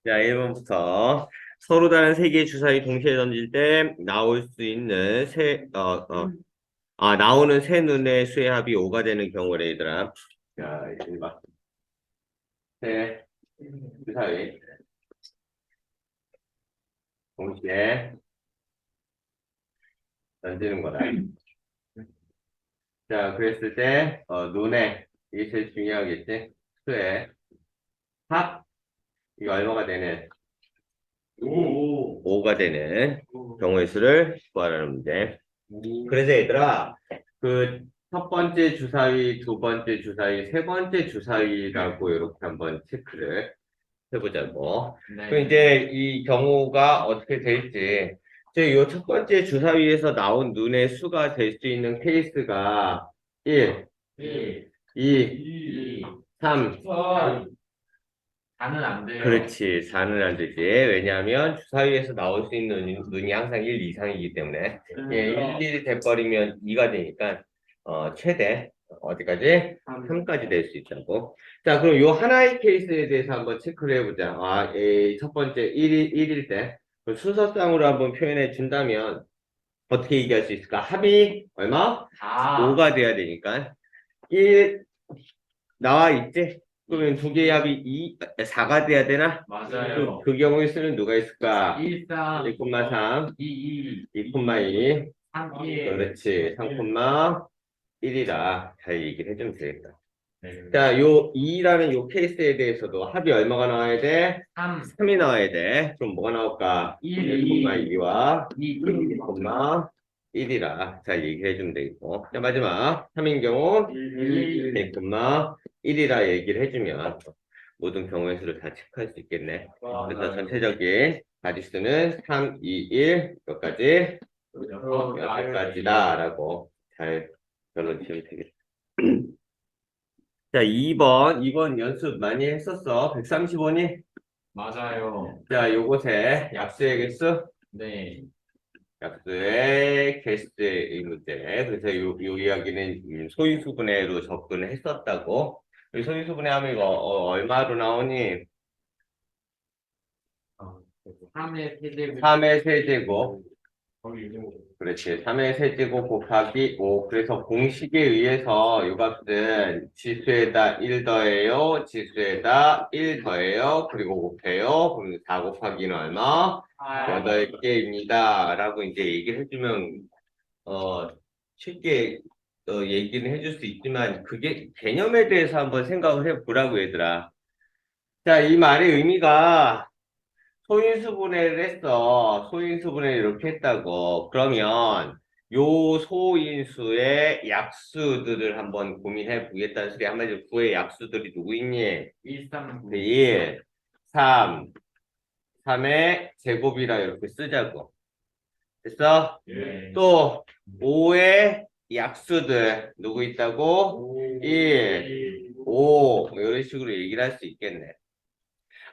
자, 1번부터 서로 다른 세 개의 주사위 동시에 던질 때 나올 수 있는 나오는 세 눈의 수의 합이 5가 되는 경우래, 얘들아. 자, 1번. 세 주사위 동시에 던지는 거다. 자, 그랬을 때, 눈에, 이게 제일 중요하겠지? 수의 합, 이거 얼마가 되는? 오. 5가 되는 경우의 수를 구하라는 문제. 그래서 얘들아, 그 첫 번째 주사위, 두 번째 주사위, 세 번째 주사위라고 이렇게 한번 체크를 해보자고. 그 네. 이제 이 경우가 어떻게 될지, 이제 요첫 번째 주사위에서 나온 눈의 수가 될 수 있는 케이스가 1, 1, 2, 2, 3. 3. 다는 안 돼요. 그렇지, 4는 안 되지. 왜냐하면 주사위에서 나올 수 있는 눈이 항상 1 이상이기 때문에. 예, 1, 1이 돼버리면 2가 되니까, 최대, 어디까지? 3까지 될 수 있다고. 자, 그럼 요 하나의 케이스에 대해서 한번 체크를 해보자. 첫 번째 1일 때. 그럼 순서상으로 한번 표현해 준다면, 어떻게 얘기할 수 있을까? 합이 얼마? 4. 5가 돼야 되니까. 1, 나와 있지? 그러면 두 개의 합이 4가 돼야 되나? 맞아요. 그 경우에 쓰는 누가 있을까? 1, 3, 1,3, 2, 2,2, 3, 1. 그렇지, 3,1이라 잘 얘기를 해주면 되겠다. 네. 자, 요 2라는 요 케이스에 대해서도 합이 얼마가 나와야 돼? 3, 3이 나와야 돼. 그럼 뭐가 나올까? 1,2와 2, 1,1이라 잘 얘기를 해주면 되겠고. 자, 마지막 3인 경우 1. 1,1이라 얘기를 해주면 모든 경우의 수를 다 체크할 수 있겠네. 그래서 전체적인 가지수는 3, 2, 1, 여기까지, 여기까지다 라고 잘 결론 지으면 되겠다. 자, 2번 연습 많이 했었어. 135니? 맞아요. 자, 요것에 약수의 개수, 네. 약수의 개수의 문제. 그래서 요 이야기는 소인수분해로 접근을 했었다고. 이 소인수분해 하면 이거 얼마로 나오니? 3의 세제곱. 3의 세제곱. 거기 그렇지. 3의 세제곱 곱하기 5. 그래서 공식에 의해서 요 값은 지수에다 1 더해요. 지수에다 1 더해요. 그리고 곱해요. 그럼 4 곱하기는 얼마? 8개입니다. 라고 이제 얘기를 해주면, 쉽게, 얘기는 해줄 수 있지만, 그게 개념에 대해서 한번 생각을 해보라고, 얘들아. 자, 이 말의 의미가 소인수분해를 했어. 소인수분해를 이렇게 했다고. 그러면 요 소인수의 약수들을 한번 고민해 보겠다는 소리. 한마디로 구의 약수들이 누구 있니? 1, 3, 9. 1, 3, 3의 제곱이라 이렇게 쓰자고. 됐어? 네. 또 5의 약수들 누구 있다고? 1, 5, 뭐 이런 식으로 얘기를 할 수 있겠네.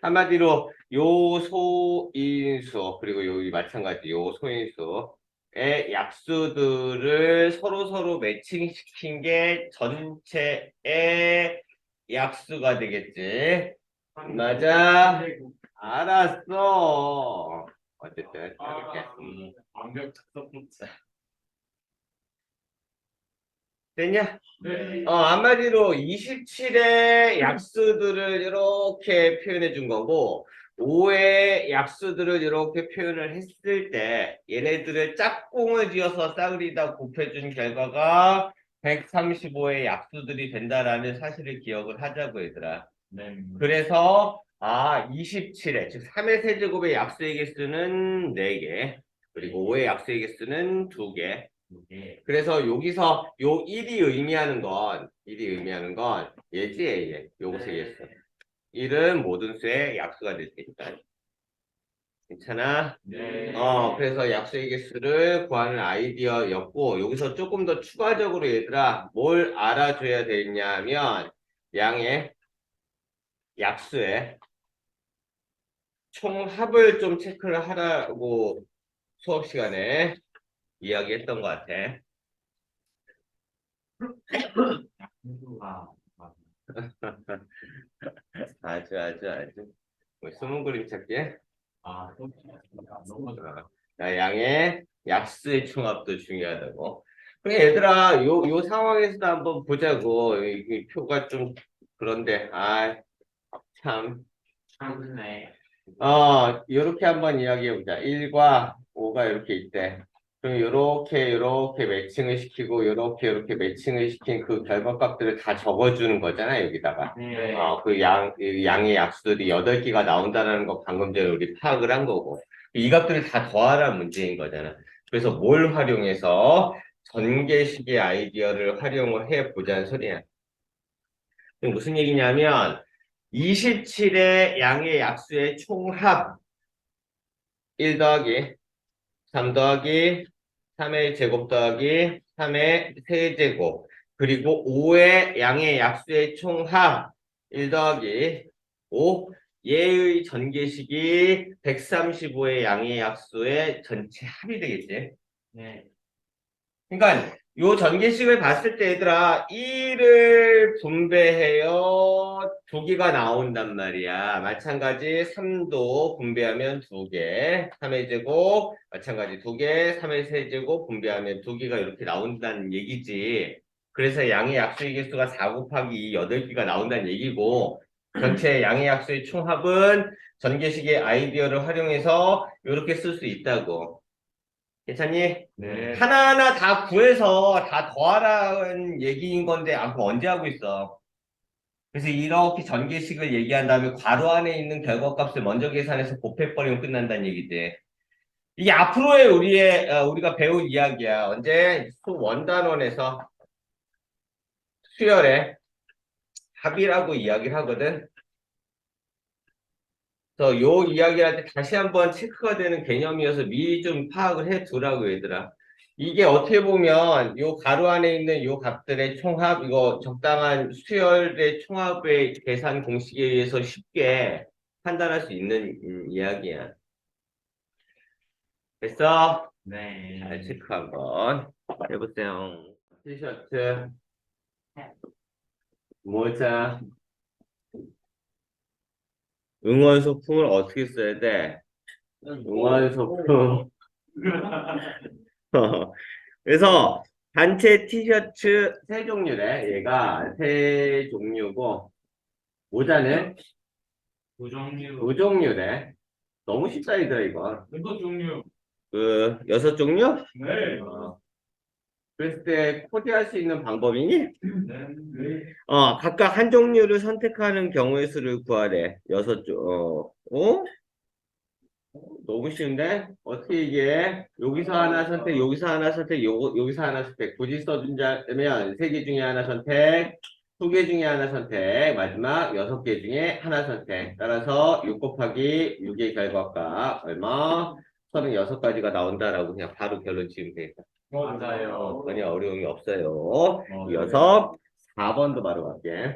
한마디로 요 소인수 그리고 여기 마찬가지 요 소인수의 약수들을 서로 매칭시킨 게 전체의 약수가 되겠지. 맞아. 알았어. 어쨌든 이렇게 완벽 작성자. 됐냐? 네. 한마디로 27의 약수들을 이렇게 표현해 준 거고, 5의 약수들을 이렇게 표현을 했을 때, 얘네들을 짝꿍을 지어서 싸그리다 곱해준 결과가 135의 약수들이 된다라는 사실을 기억을 하자고, 얘들아. 네. 그래서, 27의, 즉 3의 세제곱의 약수의 개수는 4개, 그리고 5의 약수의 개수는 2개, 네. 그래서 여기서 요 1이 의미하는 건 얘지, 얘. 요것의 예수. 1은 모든 수의 약수가 될 수 있다. 괜찮아? 네. 그래서 약수의 개수를 구하는 아이디어였고, 여기서 조금 더 추가적으로 얘들아, 뭘 알아줘야 되냐면, 양의 약수의 총합을 좀 체크를 하라고 수업 시간에 이야기했던 것 같아. 약수가 아주. 숨은 그림 찾기. 아, 너무 자, 양의 약수의 총합도 중요하다고. 그래, 얘들아, 요 상황에서도 한번 보자고. 이 표가 좀 그런데, 참. 참네. 요렇게 한번 이야기해보자. 1과 5가 이렇게 있대. 그럼 요렇게 매칭을 시키고, 요렇게 매칭을 시킨 그 결과값들을 다 적어주는 거잖아, 여기다가. 네. 그 양의 약수들이 8개가 나온다는 거 방금 전에 우리 파악을 한 거고. 이 값들을 다 더하라는 문제인 거잖아. 그래서 뭘 활용해서 전개식의 아이디어를 활용을 해보자는 소리야. 그럼 무슨 얘기냐면, 27의 양의 약수의 총합 1 더하기 3 더하기 3의 제곱 더하기 3의 세제곱 그리고 5의 양의 약수의 총합 1 더하기 5 얘의 전개식이 135의 양의 약수의 전체 합이 되겠지. 네. 그러니까 요 전개식을 봤을 때 얘들아 1을 분배해요 2개가 나온단 말이야. 마찬가지 3도 분배하면 2개 3의 제곱 마찬가지 2개 3의 세제곱 분배하면 2개가 이렇게 나온다는 얘기지. 그래서 양의 약수의 개수가 4 곱하기 2 8개가 나온다는 얘기고 전체 양의 약수의 총합은 전개식의 아이디어를 활용해서 이렇게 쓸 수 있다고. 괜찮니? 네. 하나하나 다 구해서 다 더하라는 얘기인 건데, 그거 언제 하고 있어? 그래서 이렇게 전개식을 얘기한 다음에 괄호 안에 있는 결과값을 먼저 계산해서 곱해버리면 끝난다는 얘기지. 이게 앞으로의 우리가 배울 이야기야. 언제? 수 원단원에서 수열의 합이라고 이야기를 하거든. 그래서 요 이야기할 때 다시 한번 체크가 되는 개념이어서 미리 좀 파악을 해 두라고 얘들아. 이게 어떻게 보면 요 가로 안에 있는 요 값들의 총합, 이거 적당한 수열의 총합의 계산 공식에 의해서 쉽게 판단할 수 있는 이야기야. 됐어? 네. 잘 체크 한번 해보세요. 티셔츠, 모자, 응원 소품을 어떻게 써야 돼? 응원 소품. 그래서 단체 티셔츠 세 종류래. 얘가 세 종류고 모자는 부종류. 두 종류래. 너무 쉽다 이더라 이거. 이거 종류. 그 6종류? 네. 그랬을 때 코디할 수 있는 방법이니? 네. 각각 한 종류를 선택하는 경우의 수를 구하래. 6종. 너무 쉬운데? 어떻게 이게 여기서 하나 선택, 여기서 하나 선택, 여기서 하나 선택. 굳이 써준다면 3개 중에 하나 선택, 2개 중에 하나 선택, 마지막 6개 중에 하나 선택. 따라서 6 곱하기 6의 결과가 얼마? 36가지가 나온다라고 그냥 바로 결론 지으면 되겠다. 맞아요. 전혀 어려움이 없어요. 이어서 4번도 바로 갈게.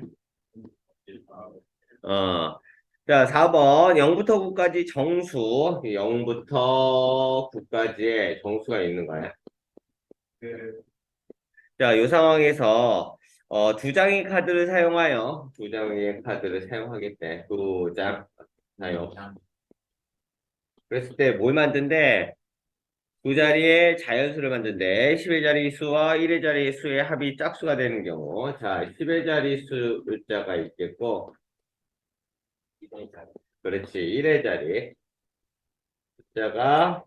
자, 4번 0부터 9까지 정수 0부터 9까지의 정수가 있는 거야. 자, 이 상황에서 2장의 카드를 사용하여 2장의 카드를 사용하겠대. 2장 사용. 그랬을 때 뭘 만든대? 두 자리의 자연수를 만든대. 10의 자리 수와 1의 자리 수의 합이 짝수가 되는 경우. 자, 10의 자리 숫자가 있겠고 그렇지. 1의 자리 숫자가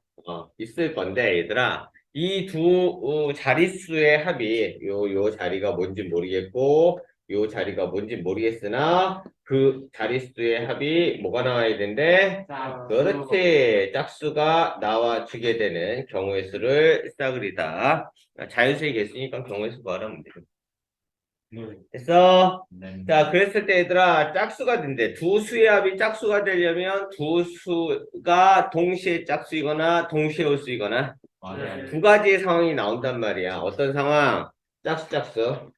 있을 건데 얘들아 이 두 자릿수의 합이 요 자리가 뭔지 모르겠고 요 자리가 뭔지 모르겠으나 그 자릿수의 합이 뭐가 나와야 된대? 그렇지. 짝수가 나와주게 되는 경우의 수를 싸그리다. 자연수의 개수니까 경우의 수 구하라면 돼. 됐어? 네. 자, 그랬을 때 얘들아 짝수가 된대. 두 수의 합이 짝수가 되려면 두 수가 동시에 짝수이거나 동시에 홀수이거나 맞아요. 두 가지의 상황이 나온단 말이야. 어떤 상황? 짝수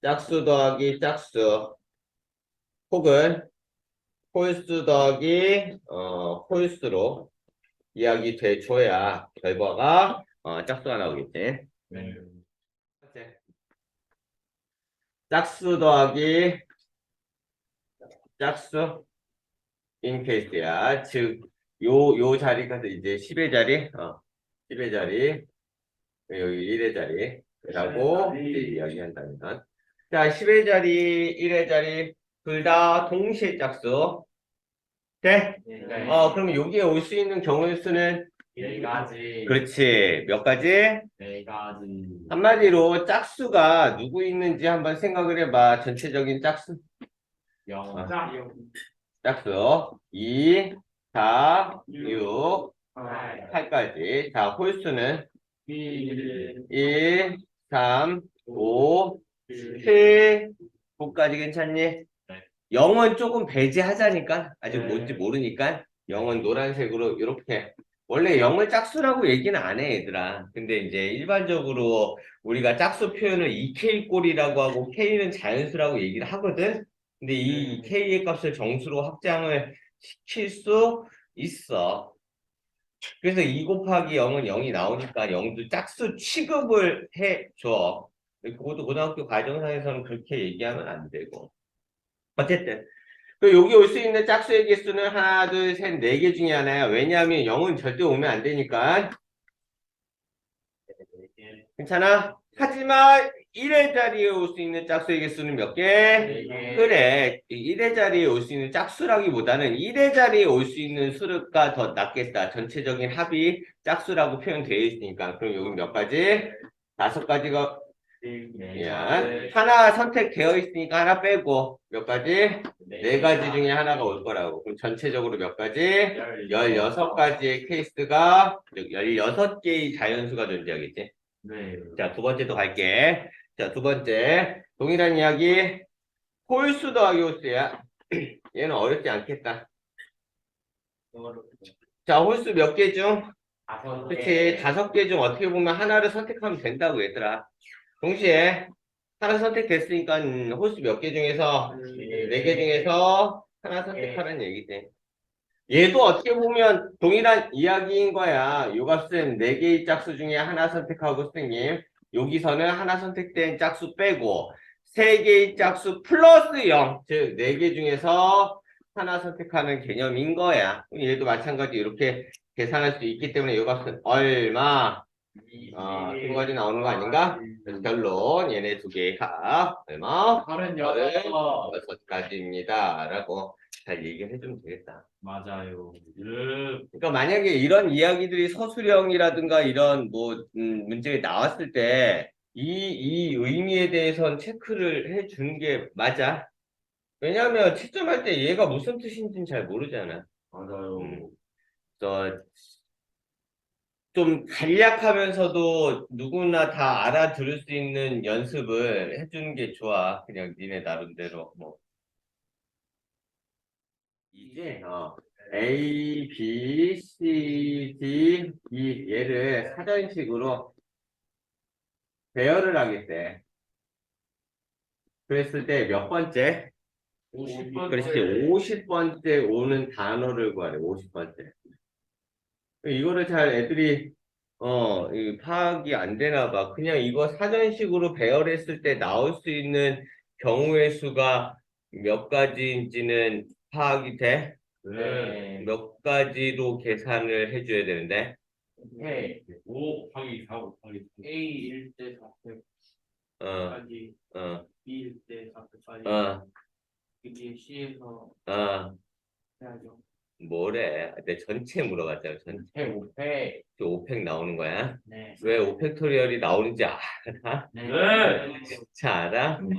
짝수 더하기 짝수 혹은 홀수 더하기 홀수로 이야기 돼줘야 결과가 짝수가 나오겠지. 네. 짝수 더하기 짝수 in case야. 즉, 요 자리가 이제 10의 자리, 10의 자리, 여기 1의 자리라고 이제 이야기한다면. 자, 10의 자리, 1의 자리, 둘 다 동시에 짝수. 네? 네. 그러면 여기에 올 수 있는 경우의 수는, 네 가지. 그렇지. 몇 가지? 네 가지. 한마디로 짝수가 누구 있는지 한번 생각을 해봐. 전체적인 짝수. 영. 짝수. 2, 4, 6, 8. 8까지. 자, 홀수는 1. 1, 3, 5, 7, 9까지 괜찮니? 0은 조금 배제하자니까. 아직 네. 뭔지 모르니까. 0은 노란색으로 이렇게. 원래 0을 짝수라고 얘기는 안 해, 얘들아. 근데 이제 일반적으로 우리가 짝수 표현을 2K 꼴이라고 하고 K는 자연수라고 얘기를 하거든. 근데 이 K의 값을 정수로 확장을 시킬 수 있어. 그래서 2 곱하기 0은 0이 나오니까 0도 짝수 취급을 해줘. 그것도 고등학교 과정상에서는 그렇게 얘기하면 안 되고. 어쨌든. 그 여기 올 수 있는 짝수의 개수는 하나, 둘, 셋, 네 개 중에 하나야. 왜냐하면 0은 절대 오면 안 되니까. 괜찮아? 하지만 1의 자리에 올 수 있는 짝수의 개수는 몇 개? 개. 그래. 1의 자리에 올 수 있는 짝수라기보다는 1의 자리에 올 수 있는 수가 더 낫겠다. 전체적인 합이 짝수라고 표현되어 있으니까. 그럼 여기 몇 가지? 5가지가 야, 하나 선택되어 있으니까 하나 빼고 몇 가지? 4가지 중에 하나가 올 거라고. 그럼 전체적으로 몇 가지? 16가지의 케이스가 16개의 자연수가 존재하겠지. 네. 자, 두 번째도 갈게. 자, 두 번째. 동일한 이야기. 홀수 더하기 홀수야. 얘는 어렵지 않겠다. 자, 홀수 몇 개 중? 그치. 5개 중 어떻게 보면 하나를 선택하면 된다고 얘들아. 동시에 하나 선택됐으니까 홀수 몇 개 중에서 4개 중에서 하나 선택하라는 얘기지. 얘도 어떻게 보면 동일한 이야기인 거야. 요 값은 4개의 짝수 중에 하나 선택하고 선생님. 여기서는 하나 선택된 짝수 빼고 3개의 짝수 플러스 0. 즉 4개 중에서 하나 선택하는 개념인 거야. 얘도 마찬가지 이렇게 계산할 수 있기 때문에 요 값은 얼마? 두 가지 나오는 거 아닌가? 그래서 결론 얘네 두 개의 합 얼마? 36가지입니다. 라고 잘 얘기를 해주면 되겠다. 맞아요. 그러니까 만약에 이런 이야기들이 서술형이라든가 이런 뭐 문제에 나왔을 때 이 의미에 대해서는 체크를 해주는 게 맞아. 왜냐하면 채점할 때 얘가 무슨 뜻인지는 잘 모르잖아. 맞아요. 그래서 좀 간략하면서도 누구나 다 알아들을 수 있는 연습을 해주는 게 좋아. 그냥 니네 나름대로 뭐. 이제 A, B, C, D, E 얘를 사전식으로 배열을 하겠대. 그랬을 때 몇 번째? 50번. 그렇지. 50번째 오는 단어를 구하래. 50번째. 이거를 잘 애들이 이 파악이 안 되나 봐. 그냥 이거 사전식으로 배열했을 때 나올 수 있는 경우의 수가 몇 가지인지는 파악이 돼? 네. 몇 가지로 계산을 해줘야 되는데. 네. 5 곱하기 4 곱하기 A 1대 4까지 어, 어, B 1대 4까지 어, 이게 C에서 어, 해야죠. 뭐래? 내 전체 물어봤잖아. 전체 5팩. 5팩 나오는 거야? 네. 왜 5팩토리얼이 나오는지 알아? 네. 진짜 알아? 네.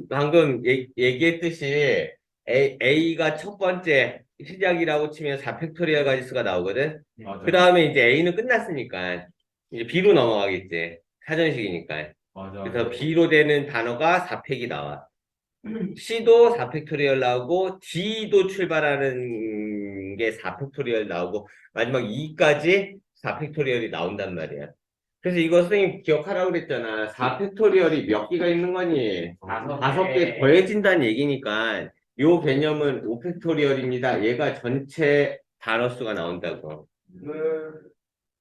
방금 얘기했듯이 A가 첫 번째 시작이라고 치면 4팩토리얼 가지수가 나오거든? 맞아요. 그 다음에 이제 A는 끝났으니까 이제 B로 넘어가겠지. 사전식이니까. 맞아요. 그래서 B로 되는 단어가 4팩이 나와. C도 4팩토리얼 나오고 D도 출발하는 게 4팩토리얼 나오고 마지막 E까지 4팩토리얼이 나온단 말이야. 그래서 이거 선생님 기억하라고 그랬잖아. 4팩토리얼이 몇 개가 있는 거니? 5개 더해진다는 얘기니까 요 개념은 5팩토리얼입니다. 얘가 전체 단어 수가 나온다고.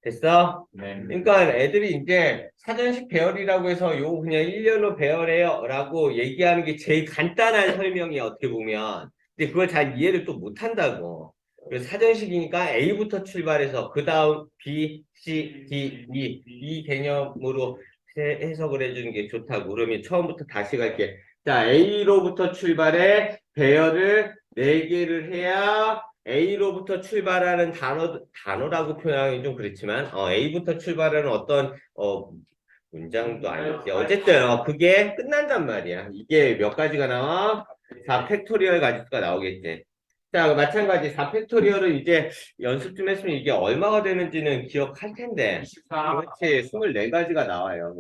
됐어? 네. 그러니까 애들이 이제 사전식 배열이라고 해서 요 그냥 일렬로 배열해요 라고 얘기하는 게 제일 간단한 설명이야 어떻게 보면. 근데 그걸 잘 이해를 또 못한다고. 그래서 사전식이니까 A부터 출발해서 그 다음 B, C, D, 이 개념으로 해석을 해주는 게 좋다고. 그러면 처음부터 다시 갈게. 자, A로부터 출발해 배열을 4개를 해야 A로부터 출발하는 단어라고 표현하기 좀 그렇지만, A부터 출발하는 어떤, 문장도 아니지. 어쨌든, 그게 끝난단 말이야. 이게 몇 가지가 나와? 4 팩토리얼 가지수가 나오겠지. 자, 마찬가지 4 팩토리얼은 이제 연습 좀 했으면 이게 얼마가 되는지는 기억할 텐데. 24. 그렇지. 24가지가 나와요.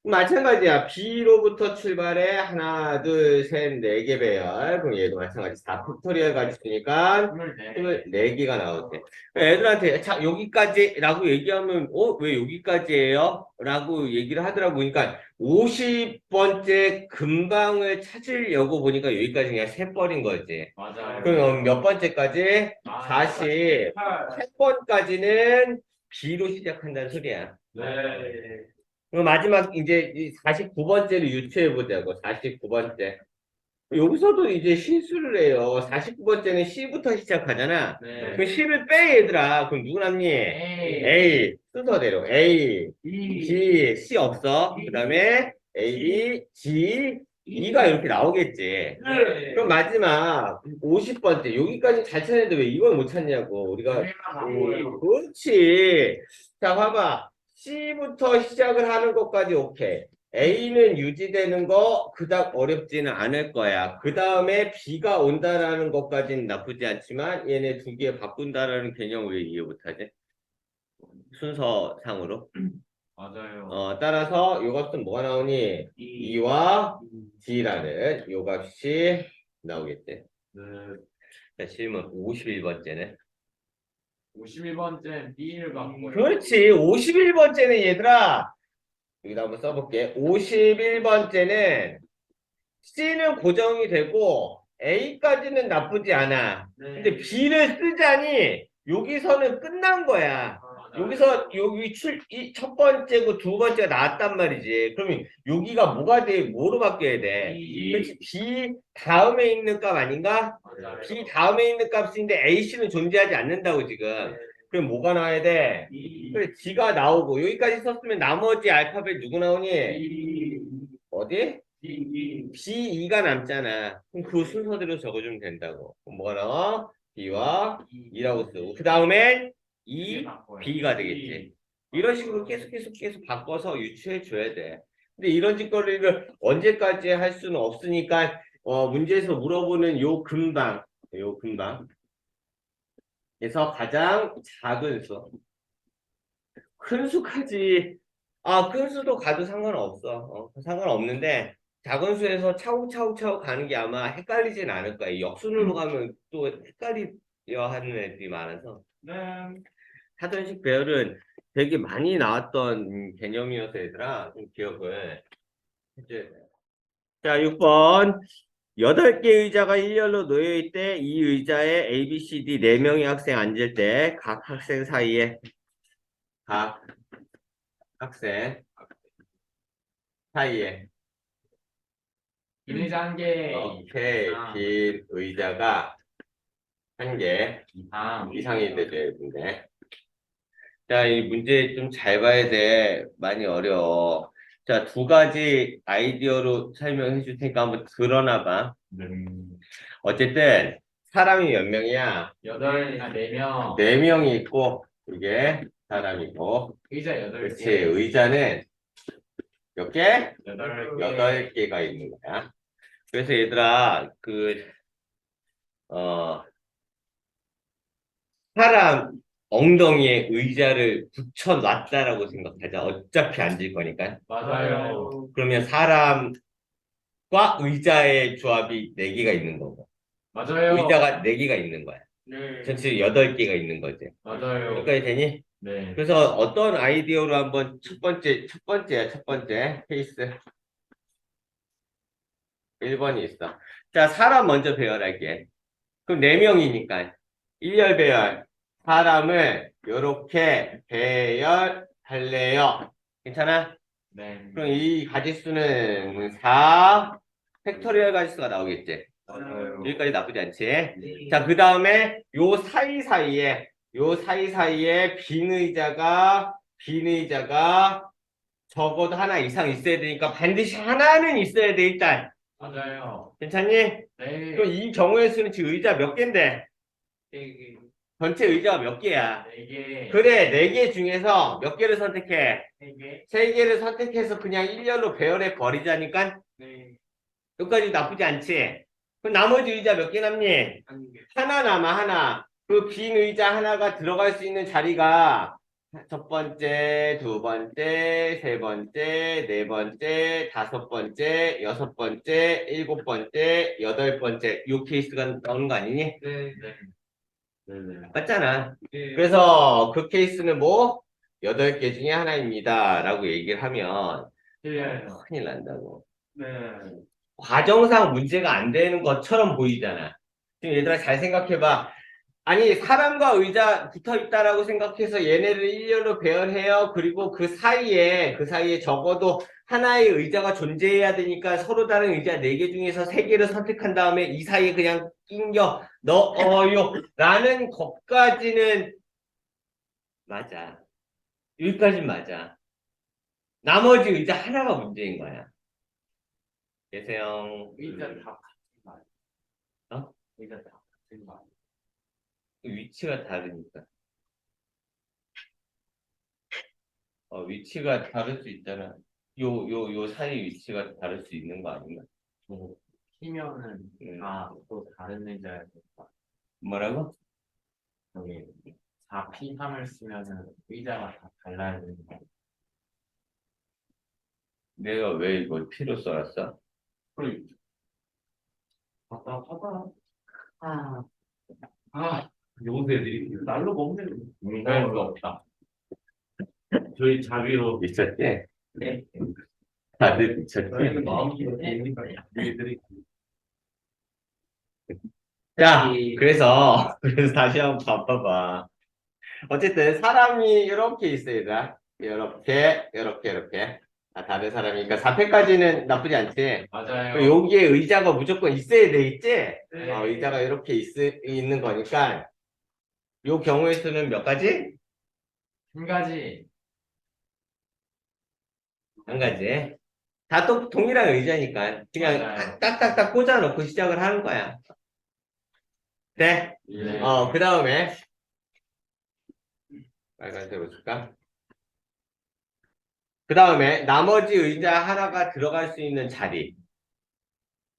마찬가지야. B로부터 출발해 하나, 둘, 셋, 4개 배열. 그럼 얘도 마찬가지. 4 팩토리얼 가지수니까 24개가 나오지. 애들한테 자 여기까지라고 얘기하면 왜 여기까지예요? 라고 얘기를 하더라고. 그러니까 50번째 근방을 찾으려고 보니까 여기까지 그냥 세번인 거지. 맞아요. 그럼 몇 번째까지? 40. 3번까지는 B로 시작한다는 소리야. 네. 그럼 마지막 이제 49번째를 유추해 보자고. 49번째. 여기서도 이제 실수를 해요. 49번째는 C부터 시작하잖아. 네. 그럼 C를 빼, 얘들아. 그럼 누구 남니? A. 순서대로. A, B, C 없어. 그 다음에 A, B, G, E가 이렇게 나오겠지. 네. 그럼 마지막 50번째. 여기까지 잘 찾는데 왜 이걸 못 찾냐고. 우리가. 그렇지. 자, 봐봐. C부터 시작을 하는 것까지 오케이. A는 유지되는 거 그닥 어렵지는 않을 거야. 그 다음에 B가 온다라는 것까지는 나쁘지 않지만 얘네 두 개 바꾼다라는 개념 왜 이해 못하지? 순서상으로. 맞아요. 따라서 요 값은 뭐가 나오니? 2와 D라는 요 값이 나오겠지. 네. 자, 질문 51번째는. 51번째 B를 바꿔요. 그렇지. 51번째는 얘들아. 여기다 한번 써볼게. 51번째는 C는 고정이 되고 A까지는 나쁘지 않아. 근데 B를 쓰자니 여기서는 끝난 거야. 여기서 여기 첫 번째고 두 번째가 나왔단 말이지. 그러면 여기가 뭐가 돼? 뭐로 바뀌어야 돼? 그렇지. B 다음에 있는 값 아닌가? 맞아요. B 다음에 있는 값인데 AC는 존재하지 않는다고 지금. 그럼 뭐가 나와야 돼? 그래, G가 나오고 여기까지 썼으면 나머지 알파벳 누구 나오니? 어디? B2가 남잖아. 그럼 그 순서대로 적어주면 된다고. 그럼 뭐가 나와? B와 2라고 쓰고 그 다음엔 B가 되겠지. 이런 식으로 계속 바꿔서 유추해 줘야 돼. 근데 이런 짓거리를 언제까지 할 수는 없으니까 문제에서 물어보는 요 근방 에서 가장 작은 수. 큰 수까지 큰 수도 가도 상관없어. 상관없는데 작은 수에서 차곡차곡 가는 게 아마 헷갈리진 않을 거야. 역순으로 가면 또 헷갈려 하는 애들이 많아서. 네. 사전식 배열은 되게 많이 나왔던 개념이어서 얘들아 좀 기억을 해줘야 돼. 자, 6번. 8개 의자가 일렬로 놓여 있대. 이 의자에 A, B, C, D 4명의 학생 앉을 때 각 학생 사이에 각 학생 사이에 긴 의자 한 개. 오케이 긴 의자가 한 개 이상. 이상이 돼야 되는데 자, 이 문제 좀 잘 봐야 돼. 많이 어려워. 자, 두 가지 아이디어로 설명해 줄 테니까 한번 들어나 봐. 어쨌든 사람이 몇 명이야? 4명. 4명이 있고 이게 사람이고 의자 8개. 그렇지 의자는 몇 개? 8개. 8개가 있는 거야. 그래서 얘들아 사람 엉덩이에 의자를 붙여놨다라고 생각하자. 어차피 앉을 거니까. 맞아요. 그러면 사람과 의자의 조합이 4개가 있는 거고 맞아요. 의자가 4개가 있는 거야. 네. 전체 8개가 있는 거지. 맞아요. 여기까지 되니? 네. 그래서 어떤 아이디어로 한번 첫 번째 케이스 1번이 있어. 자, 사람 먼저 배열할게. 그럼 4명이니까 1열 배열 사람을 이렇게 배열할래요. 괜찮아? 네. 그럼 이 가지수는 4 팩토리얼 가지수가 나오겠지. 맞아요. 여기까지 나쁘지 않지? 네. 자, 그 다음에 요 사이사이에 빈 의자가 적어도 하나 이상 있어야 되니까 반드시 하나는 있어야 돼, 일단. 맞아요. 괜찮니? 그럼 네. 이 경우의 수는 지금 의자 몇 개인데? 네 전체 의자가 몇 개야? 개. 그래, 4개 중에서 몇 개를 선택해? 네 개. 3개를 선택해서 그냥 일렬로 배열해 버리자니까 네. 여기까지 나쁘지 않지? 그럼 나머지 의자 몇 개 남니? 한 개. 하나 남아, 하나. 그 빈 의자 하나가 들어갈 수 있는 자리가 첫 번째, 두 번째, 세 번째, 네 번째, 다섯 번째, 여섯 번째, 일곱 번째, 여덟 번째. 요 케이스가 나오는 거 아니니? 네. 네. 네. 맞잖아. 네. 그래서 그 케이스는 뭐? 8개 중에 하나입니다. 라고 얘기를 하면 틀려요. 큰일 난다고. 네. 과정상 문제가 안 되는 것처럼 보이잖아. 지금 얘들아 잘 생각해봐. 아니 사람과 의자 붙어 있다라고 생각해서 얘네를 일렬로 배열해요. 그리고 그 사이에 적어도 하나의 의자가 존재해야 되니까 서로 다른 의자 4개 중에서 3개를 선택한 다음에 이 사이에 그냥 끼겨 넣어요 라는 것까지는 맞아. 여기까진 맞아. 나머지 의자 하나가 문제인 거야. 계세요. 의자 다 같은 말. 어? 의자 다 같은 말. 위치가 다르니까. 위치가 다를 수 있잖아. 요 사이 위치가 다를 수 있는 거 아닌가? 뭐 피면은 또 다른 의자에 뭐라고? 여기 4P3을 쓰면은 의자가 다 달라야 되는 거. 내가 왜 이걸 P로 써놨어? 그래. 하다. 아, 요새 애들이 날로 먹는 할 수 없다. 저희 자비로 미쳤지? 네. 다들 미쳤지? 저희는 마음이 있으니까 우리들이 자, 그래서 다시 한번 봐봐. 어쨌든 사람이 이렇게 있어야 이렇게. 다른 사람이니까 4패까지는 나쁘지 않지? 맞아요. 여기에 의자가 무조건 있어야 돼 있지? 네. 의자가 이렇게 있는 거니까 요 경우의 수는 몇 가지? 한 가지. 한 가지. 다 또 동일한 의자니까 그냥 맞아요. 딱딱딱 꽂아놓고 시작을 하는 거야. 네? 네. 그 다음에 빨간색으로 줄까? 그 다음에 나머지 의자 하나가 들어갈 수 있는 자리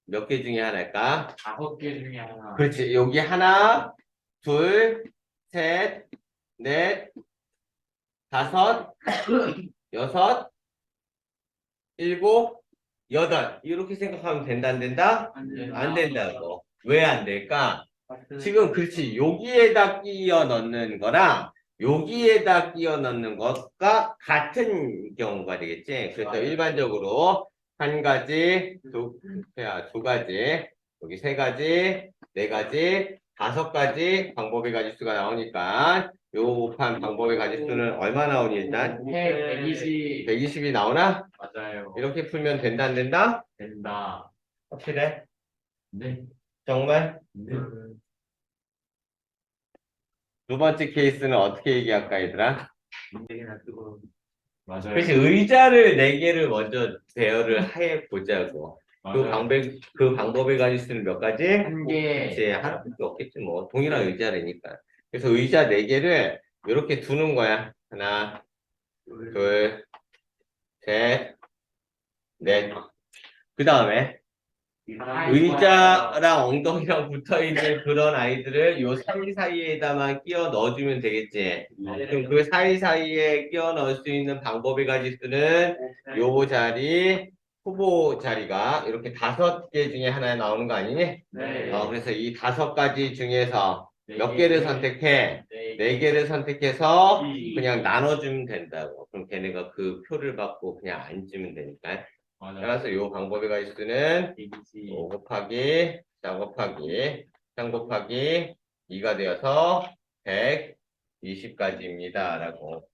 몇 개 중에 하나일까? 5개 중에 하나. 그렇지. 여기 하나, 둘, 셋, 넷, 다섯, 여섯, 일곱, 여덟. 이렇게 생각하면 된다, 안 된다? 안 된다고. 왜 안 될까? 지금 그렇지. 여기에다 끼워 넣는 거랑 여기에다 끼워 넣는 것과 같은 경우가 되겠지. 그래서 맞아요. 일반적으로 한 가지, 두 가지, 여기 세 가지, 네 가지, 5가지 방법의 가지수가 나오니까 요 곱한 방법의 가지수는 얼마 나오니 일단? 120. 120이 나오나? 맞아요. 이렇게 풀면 된다, 안 된다? 된다. 확실해? 네. 정말? 네. 두 번째 케이스는 어떻게 얘기할까, 얘들아? 인생이나 뜨거운. 맞아요. 그렇지, 의자를 4개를 먼저 대여를 해 보자고. 맞아요. 그 방법의 가지수는 몇 가지? 한 개. 그렇지, 하나밖에 없겠지, 뭐. 동일한 의자라니까. 그래서 의자 4개를 이렇게 두는 거야. 하나, 둘, 셋, 넷. 그 다음에 의자랑 엉덩이랑 붙어있는 그런 아이들을 요 사이사이에다만 끼워 넣어주면 되겠지. 그럼 그 사이사이에 끼워 넣을 수 있는 방법의 가지수는 요 자리, 후보 자리가 이렇게 5개 중에 하나 나오는 거 아니니? 네. 그래서 이 5가지 중에서 몇 네 개를 개. 선택해? 네 4개를 선택해서 그냥 나눠주면 된다고. 그럼 걔네가 그 표를 받고 그냥 앉으면 되니까. 맞아요. 따라서 요 방법의 가지수는 120. 5 곱하기 4 곱하기 3 곱하기 2가 되어서 120까지입니다. 라고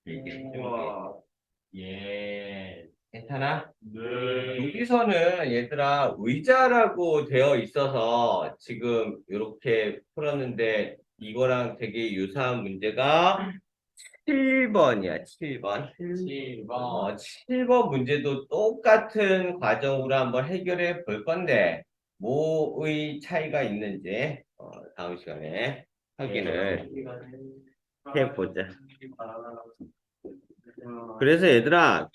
얘기를 해주면 예. 괜찮아? 네. 여기서는 얘들아 의자라고 되어 있어서 지금 이렇게 풀었는데 이거랑 되게 유사한 문제가 7번이야, 7번. 7번. 7번 문제도 똑같은 과정으로 한번 해결해 볼 건데 뭐의 차이가 있는지 다음 시간에 확인을 해보자. 그래서 얘들아,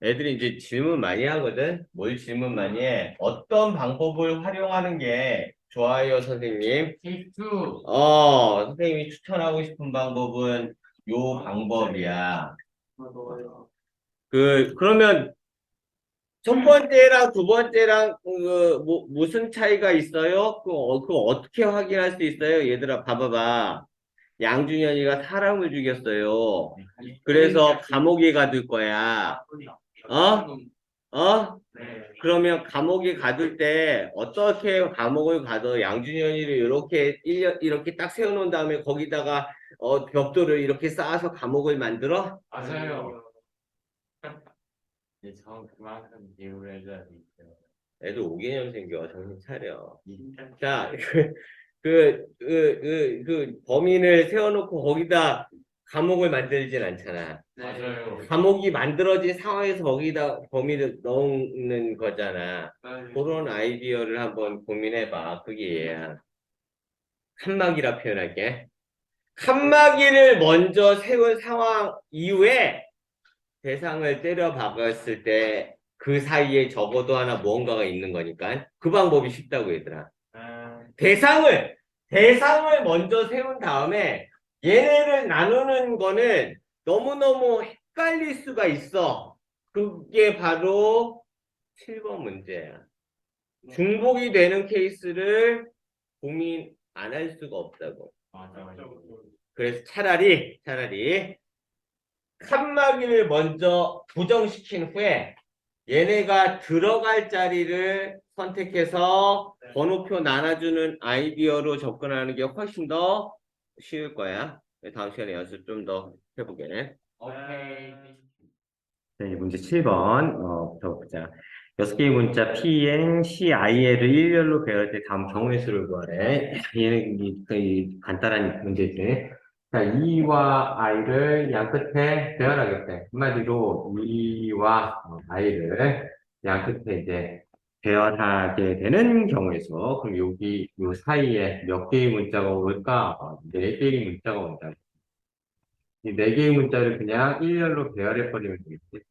애들이 이제 질문 많이 하거든? 뭘 질문 많이 해? 어떤 방법을 활용하는 게 좋아요, 선생님? K2. 선생님이 추천하고 싶은 방법은 요 방법이야. 그러면 첫 번째랑 두 번째랑 무슨 차이가 있어요? 그거 어떻게 확인할 수 있어요? 얘들아, 봐봐봐. 양준현이가 사람을 죽였어요. 그래서 감옥에 가둘 거야. 어? 어? 그러면 감옥에 가둘 때 어떻게 감옥을 가둬? 양준현이를 이렇게 딱 세워놓은 다음에 거기다가 벽돌을 이렇게 쌓아서 감옥을 만들어? 맞아요. 네, 전 그만큼 기울여져야 돼요. 애들 5개년생겨 정신 차려. 진짜. 자, 범인을 세워놓고 거기다 감옥을 만들진 않잖아. 맞아요. 감옥이 만들어진 상황에서 거기다 범인을 넣는 거잖아. 그런 아이디어를 한번 고민해봐. 그게 얘야. 칸막이라 표현할게. 칸막이를 먼저 세운 상황 이후에 대상을 때려 박았을 때 그 사이에 적어도 하나 무언가가 있는 거니까 그 방법이 쉽다고 얘들아. 대상을 먼저 세운 다음에 얘네를 나누는 거는 너무너무 헷갈릴 수가 있어. 그게 바로 7번 문제야. 중복이 되는 케이스를 고민 안 할 수가 없다고. 맞아요. 그래서 차라리 칸막이를 먼저 고정시킨 후에 얘네가 들어갈 자리를 선택해서 번호표 나눠주는 아이디어로 접근하는 게 훨씬 더 쉬울 거야. 다음 시간에 연습 좀 더 해보게. 오케이. 네, 문제 7번, 부터 보자. 6개의 문자 Pn, CIL을 일렬로 배열 때 다음 경우의 수를 구하래. 얘는 거의 간단한 문제지. 자, E와 I를 양 끝에 배열하겠대. 한마디로 E와 I를 양 끝에 이제 배열하게 되는 경우의 수. 그럼 요 사이에 몇 개의 문자가 올까? 4개의 문자가 온다. 이 4개의 문자를 그냥 일렬로 배열해버리면 되겠지.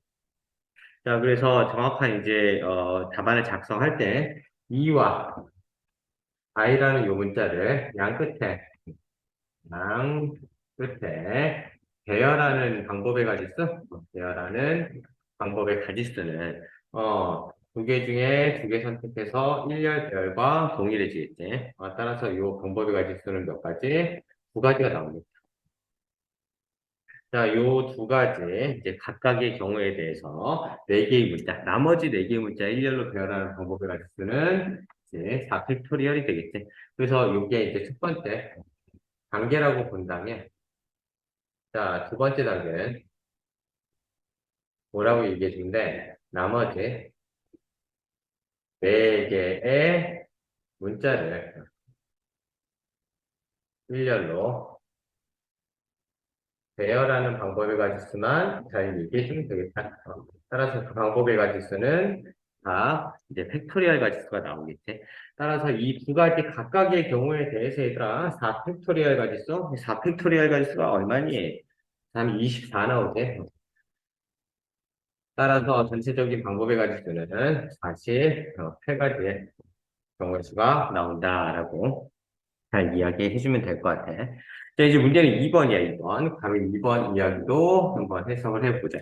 자, 그래서 정확한 이제, 답안을 작성할 때, 이와 i라는 요 문자를 양 끝에, 배열하는 방법의 가지수, 배열하는 방법의 가지수는, 두 개 중에 두 개 선택해서 일렬 배열과 동일해지겠지. 따라서 요 방법의 가지수는 몇 가지? 두 가지가 나옵니다. 자, 요 두 가지, 이제 각각의 경우에 대해서 네 개의 문자, 나머지 네 개의 문자 일렬로 배열하는 방법을 가지고는 이제 4팩토리얼이 되겠지. 그래서 요게 이제 첫 번째 단계라고 본다면, 자, 두 번째 단계는 뭐라고 얘기해 주는데, 나머지 네 개의 문자를 일렬로 배열하는 방법을 가지수만 잘 얘기해 주면 되겠다. 따라서 그 방법의 가지수는 다 이제 팩토리얼 가지수가 나오겠지. 따라서 이 두 가지 각각의 경우에 대해서 얘들아 4 팩토리얼 가지수, 4 팩토리얼 가지수가 얼마니? 다음 24 나오지. 따라서 전체적인 방법의 가지수는 사실 8가지의 경우의 수가 나온다라고 잘 이야기해 주면 될 것 같아. 자, 이제 문제는 2번이야, 2번. 바로 2번 이야기도 한번 해석을 해보자.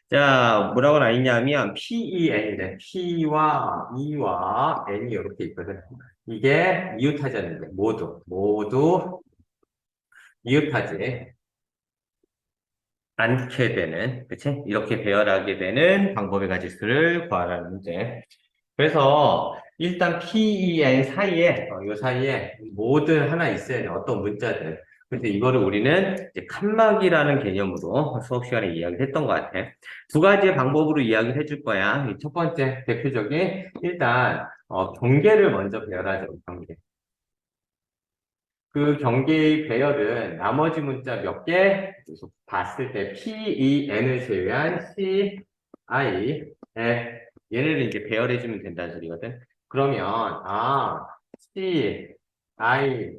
자, 뭐라고 나와 있냐면, PEN인데, P와 E와 N이 이렇게 있거든. 이게 이웃하자는데, 모두 이웃하지 않게 되는, 그치? 이렇게 배열하게 되는 방법의 가지수를 구하라는 문제. 그래서, 일단 PEN 사이에, 요 사이에 모든 하나 있어야 돼. 어떤 문자들. 그래서 이거를 우리는 이제 칸막이라는 개념으로 수업 시간에 이야기를 했던 것 같아. 두 가지의 방법으로 이야기를 해줄 거야. 이첫 번째, 대표적인, 일단, 경계를 먼저 배열하자고, 경계. 그 경계의 배열은 나머지 문자 몇 개? 봤을 때 P, E, N을 제외한 C, I, F. 얘네를 이제 배열해주면 된다는 소리거든. 그러면, C, I,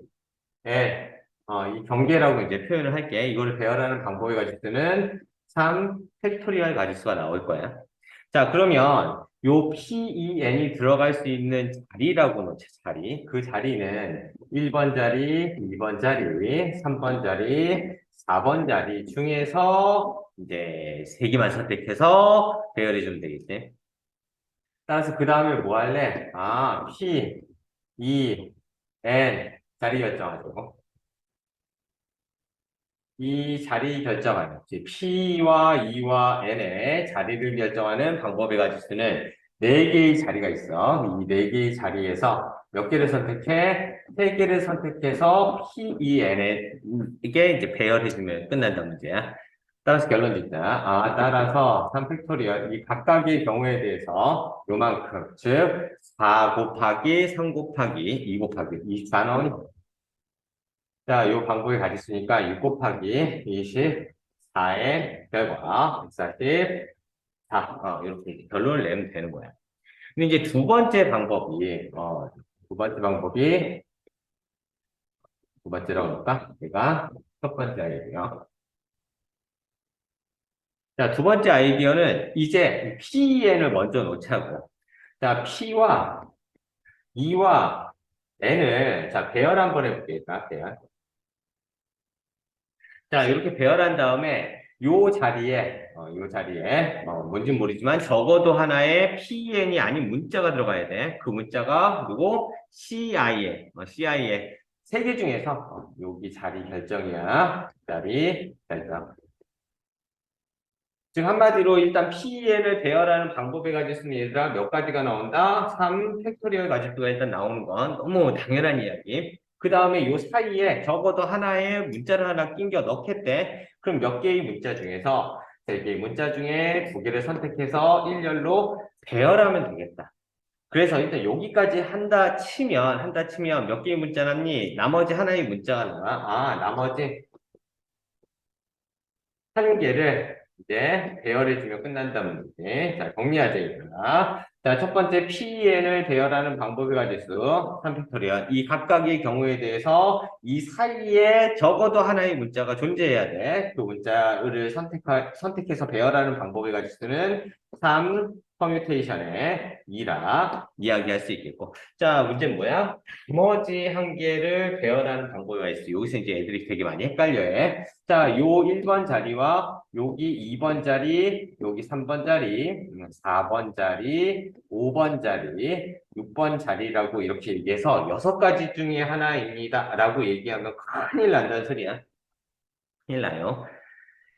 F. 이 경계라고 이제 표현을 할게. 이거를 배열하는 방법을 가지고 쓰는 3 팩토리얼 가지수가 나올 거야. 자, 그러면 요 PEN이 들어갈 수 있는 자리라고 놓자, 자리. 그 자리는 1번 자리, 2번 자리, 3번 자리, 4번 자리 중에서 이제 3개만 선택해서 배열해 주면 되겠지. 따라서 그 다음에 뭐 할래? P, E, N 자리 결정하죠. 이 자리 결정하는, 즉 P와 E와 N의 자리를 결정하는 방법에 가지고 쓰는 네 개의 자리가 있어. 이 네 개의 자리에서 몇 개를 선택해? 세 개를 선택해서 P, E, N에 이게 이제 배열해주면 끝난다는 문제야. 따라서 결론 짓자. 따라서 3팩토리얼 이 각각의 경우에 대해서 요만큼, 즉 4 곱하기 3 곱하기 2 곱하기 24 나오니. 자, 이 방법이 가졌으니까 6 곱하기 24의 결과 144. 이렇게 결론을 내면 되는 거야. 근데 이제 두 번째 방법이, 두 번째라고 할까? 얘가 첫 번째 아이디어. 자, 두 번째 아이디어는 이제 PN을 먼저 놓자고. 자, P와 E와 N을, 자, 배열 한번 해볼게, 일단, 배열. 자, 이렇게 배열한 다음에 요 자리에 뭔지 모르지만 적어도 하나의 PN이 아닌 문자가 들어가야 돼. 그 문자가 누구? CI에 세 개 중에서 여기 자리 결정이야. 자리 결정. 즉 한마디로 일단 PN을 배열하는 방법에 가지고 쓰는 얘들아 몇 가지가 나온다? 3 팩토리얼 가지수가 일단 나오는 건 너무 당연한 이야기. 그 다음에 요 사이에 적어도 하나의 문자를 하나 끼겨 넣겠대. 그럼 몇 개의 문자 중에서 세 개의 문자 중에 두 개를 선택해서 일렬로 배열하면 되겠다. 그래서 일단 여기까지 한다 치면 몇 개의 문자 남니? 나머지 하나의 문자가 나와. 나머지 한 개를 이제 배열해주면 끝난다는 거지. 자, 정리하자, 이거야. 자, 첫 번째 PN을 배열하는 방법이 가지수 3팩토리얼. 이 각각의 경우에 대해서 이 사이에 적어도 하나의 문자가 존재해야 돼. 그 문자를 선택해서 배열하는 방법의 가지수는 3 퍼뮤테이션의 2라 이야기할 수 있겠고. 자, 문제는 뭐야? 나머지 한 개를 배열하는 방법이 있어. 여기서 이제 애들이 되게 많이 헷갈려해. 자, 요 1번 자리와 여기 2번 자리, 여기 3번 자리, 4번 자리, 5번 자리, 6번 자리라고 이렇게 얘기해서 6가지 중에 하나입니다. 라고 얘기하면 큰일 난다는 소리야. 큰일 나요.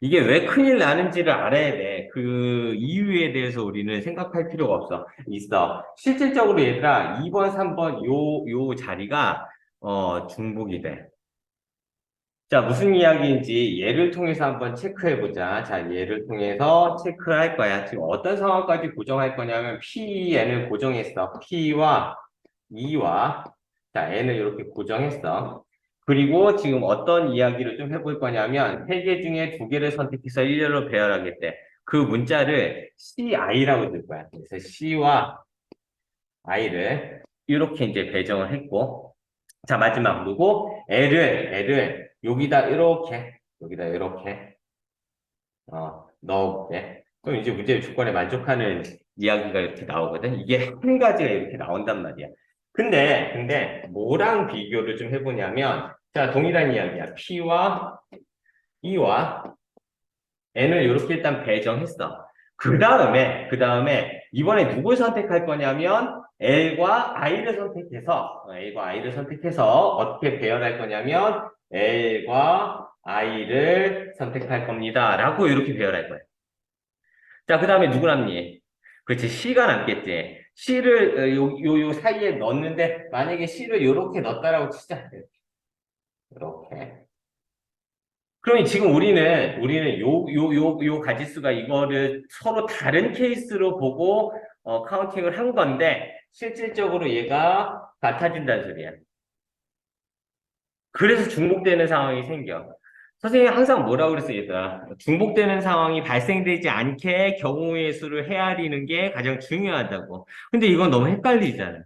이게 왜 큰일 나는지를 알아야 돼. 그 이유에 대해서 우리는 생각할 필요가 있어. 실질적으로 얘들아, 2번, 3번 요 자리가, 중복이 돼. 자, 무슨 이야기인지 예를 통해서 한번 체크해 보자. 자, 예를 통해서 체크를 할 거야. 지금 어떤 상황까지 고정할 거냐면 Pn을 고정했어. P와 E와 자, N을 이렇게 고정했어. 그리고 지금 어떤 이야기를 좀 해볼 거냐면 세 개 중에 두 개를 선택해서 일렬로 배열하겠대. 그 문자를 CI라고 들 거야. 그래서 C와 I를 이렇게 이제 배정을 했고 자, 마지막 누구? L을 여기다 이렇게 넣어볼게. 그럼 이제 문제 조건에 만족하는 이야기가 이렇게 나오거든. 이게 한 가지가 이렇게 나온단 말이야. 근데 뭐랑 비교를 좀 해보냐면 자, 동일한 이야기야. P와 E와 N을 이렇게 일단 배정했어. 그 다음에 이번에 누굴 선택할 거냐면 L과 I를 선택해서 어떻게 배열할 거냐면 L과 I를 선택할 겁니다. 라고 이렇게 배열할 거예요. 자, 그 다음에 누구 남니? 그렇지, C가 남겠지. C를 요 사이에 넣었는데 만약에 C를 이렇게 넣었다라고 치자. 이렇게. 그러면 지금 우리는 요 가지수가 이거를 서로 다른 케이스로 보고, 카운팅을 한 건데, 실질적으로 얘가 같아진다는 소리야. 그래서 중복되는 상황이 생겨. 선생님이 항상 뭐라고 그랬어요, 얘들아? 중복되는 상황이 발생되지 않게 경우의 수를 헤아리는 게 가장 중요하다고. 근데 이건 너무 헷갈리잖아.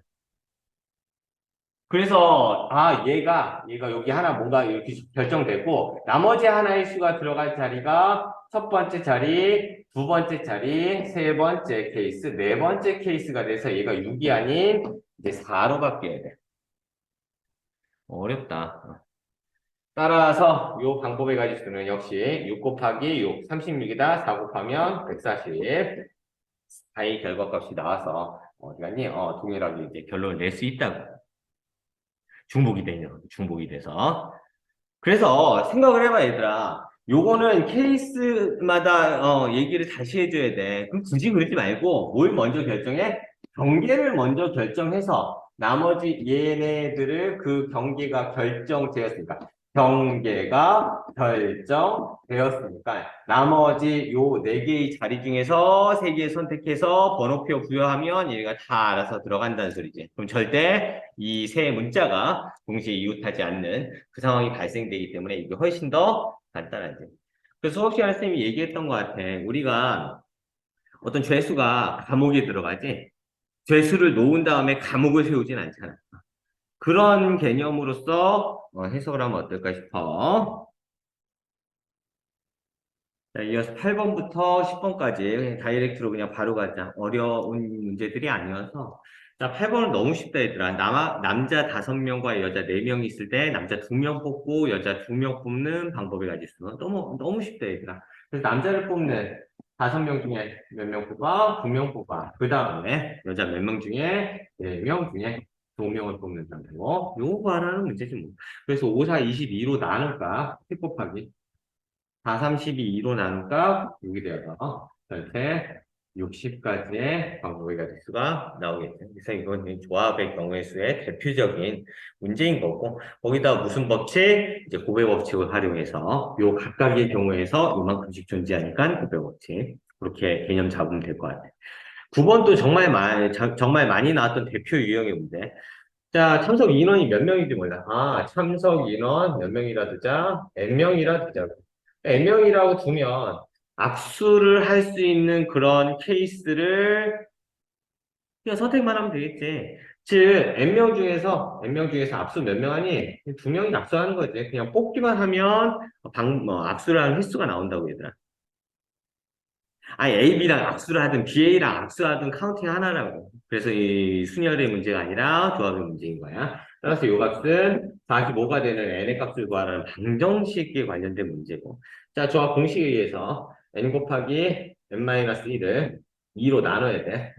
그래서, 얘가 여기 하나 뭔가 이렇게 결정되고, 나머지 하나의 수가 들어갈 자리가 첫 번째 자리, 두 번째 자리, 세 번째 케이스, 네 번째 케이스가 돼서 얘가 6이 아닌 이제 4로 바뀌어야 돼. 어렵다. 따라서 이 방법의 가지수는 역시 6 곱하기 6, 36이다. 4 곱하면 140. 4의 결과값이 나와서 어디 갔니? 동일하게 이제 결론을 낼 수 있다고. 중복이 돼서. 그래서 생각을 해봐, 얘들아. 요거는 케이스마다 얘기를 다시 해줘야 돼. 그럼 굳이 그러지 말고 뭘 먼저 결정해? 경계를 먼저 결정해서 나머지 얘네들을 그 경계가 결정되었으니까 경계가 결정되었으니까 나머지 요 네 개의 자리 중에서 세 개 선택해서 번호표 부여하면 얘가 다 알아서 들어간다는 소리지. 그럼 절대 이 세 문자가 동시에 이웃하지 않는 그 상황이 발생되기 때문에 이게 훨씬 더 간단하지. 그 수업 시간에 선생님이 얘기했던 것 같아. 우리가 어떤 죄수가 감옥에 들어가지. 죄수를 놓은 다음에 감옥을 세우진 않잖아. 그런 개념으로서 해석을 하면 어떨까 싶어. 자, 이어서 8번부터 10번까지 다이렉트로 그냥 바로 가자. 어려운 문제들이 아니어서. 자, 8번은 너무 쉽다, 얘들아. 남자 5명과 여자 4명이 있을 때 남자 2명 뽑고 여자 2명 뽑는 방법을 가지고 너무 쉽다, 얘들아. 그래서 남자를 뽑는 5명 중에 몇 명 뽑아? 2명 뽑아. 그 다음에 여자 몇 명 중에 4명 중에 2명을 뽑는다고. 요거 하라는 문제지 뭐. 그래서 5, 4, 22로 나눌까? 10 곱하기. 4, 32, 2로 나누니까 6이 되어서 전체 60가지의 방법의 가지수가 나오겠죠. 그래서 이건 조합의 경우의 수의 대표적인 문제인 거고 거기다 무슨 법칙? 이제 고배 법칙을 활용해서 요 각각의 경우에서 요만큼씩 존재하니까 고배 법칙 그렇게 개념 잡으면 될 것 같아요. 9번도 정말 많이 나왔던 대표 유형의 문제. 자, 참석 인원이 몇 명인지 몰라. 참석 인원 몇 명이라 두자, N명이라 두자. N명이라고 두면 악수를 할 수 있는 그런 케이스를 그냥 선택만 하면 되겠지. 즉, N명 중에서 압수 몇 명 하니? 2명이 압수하는 거지. 그냥 뽑기만 하면 압수를 하는 횟수가 나온다고 얘들아. AB랑 악수를 하든 BA랑 악수하든 카운팅 하나라고. 그래서 이 순열의 문제가 아니라 조합의 문제인 거야. 따라서 이 값은 45가 되는 n의 값을 구하라는 방정식에 관련된 문제고. 자, 조합 공식에 의해서 n 곱하기 n-1을 2로 나눠야 돼.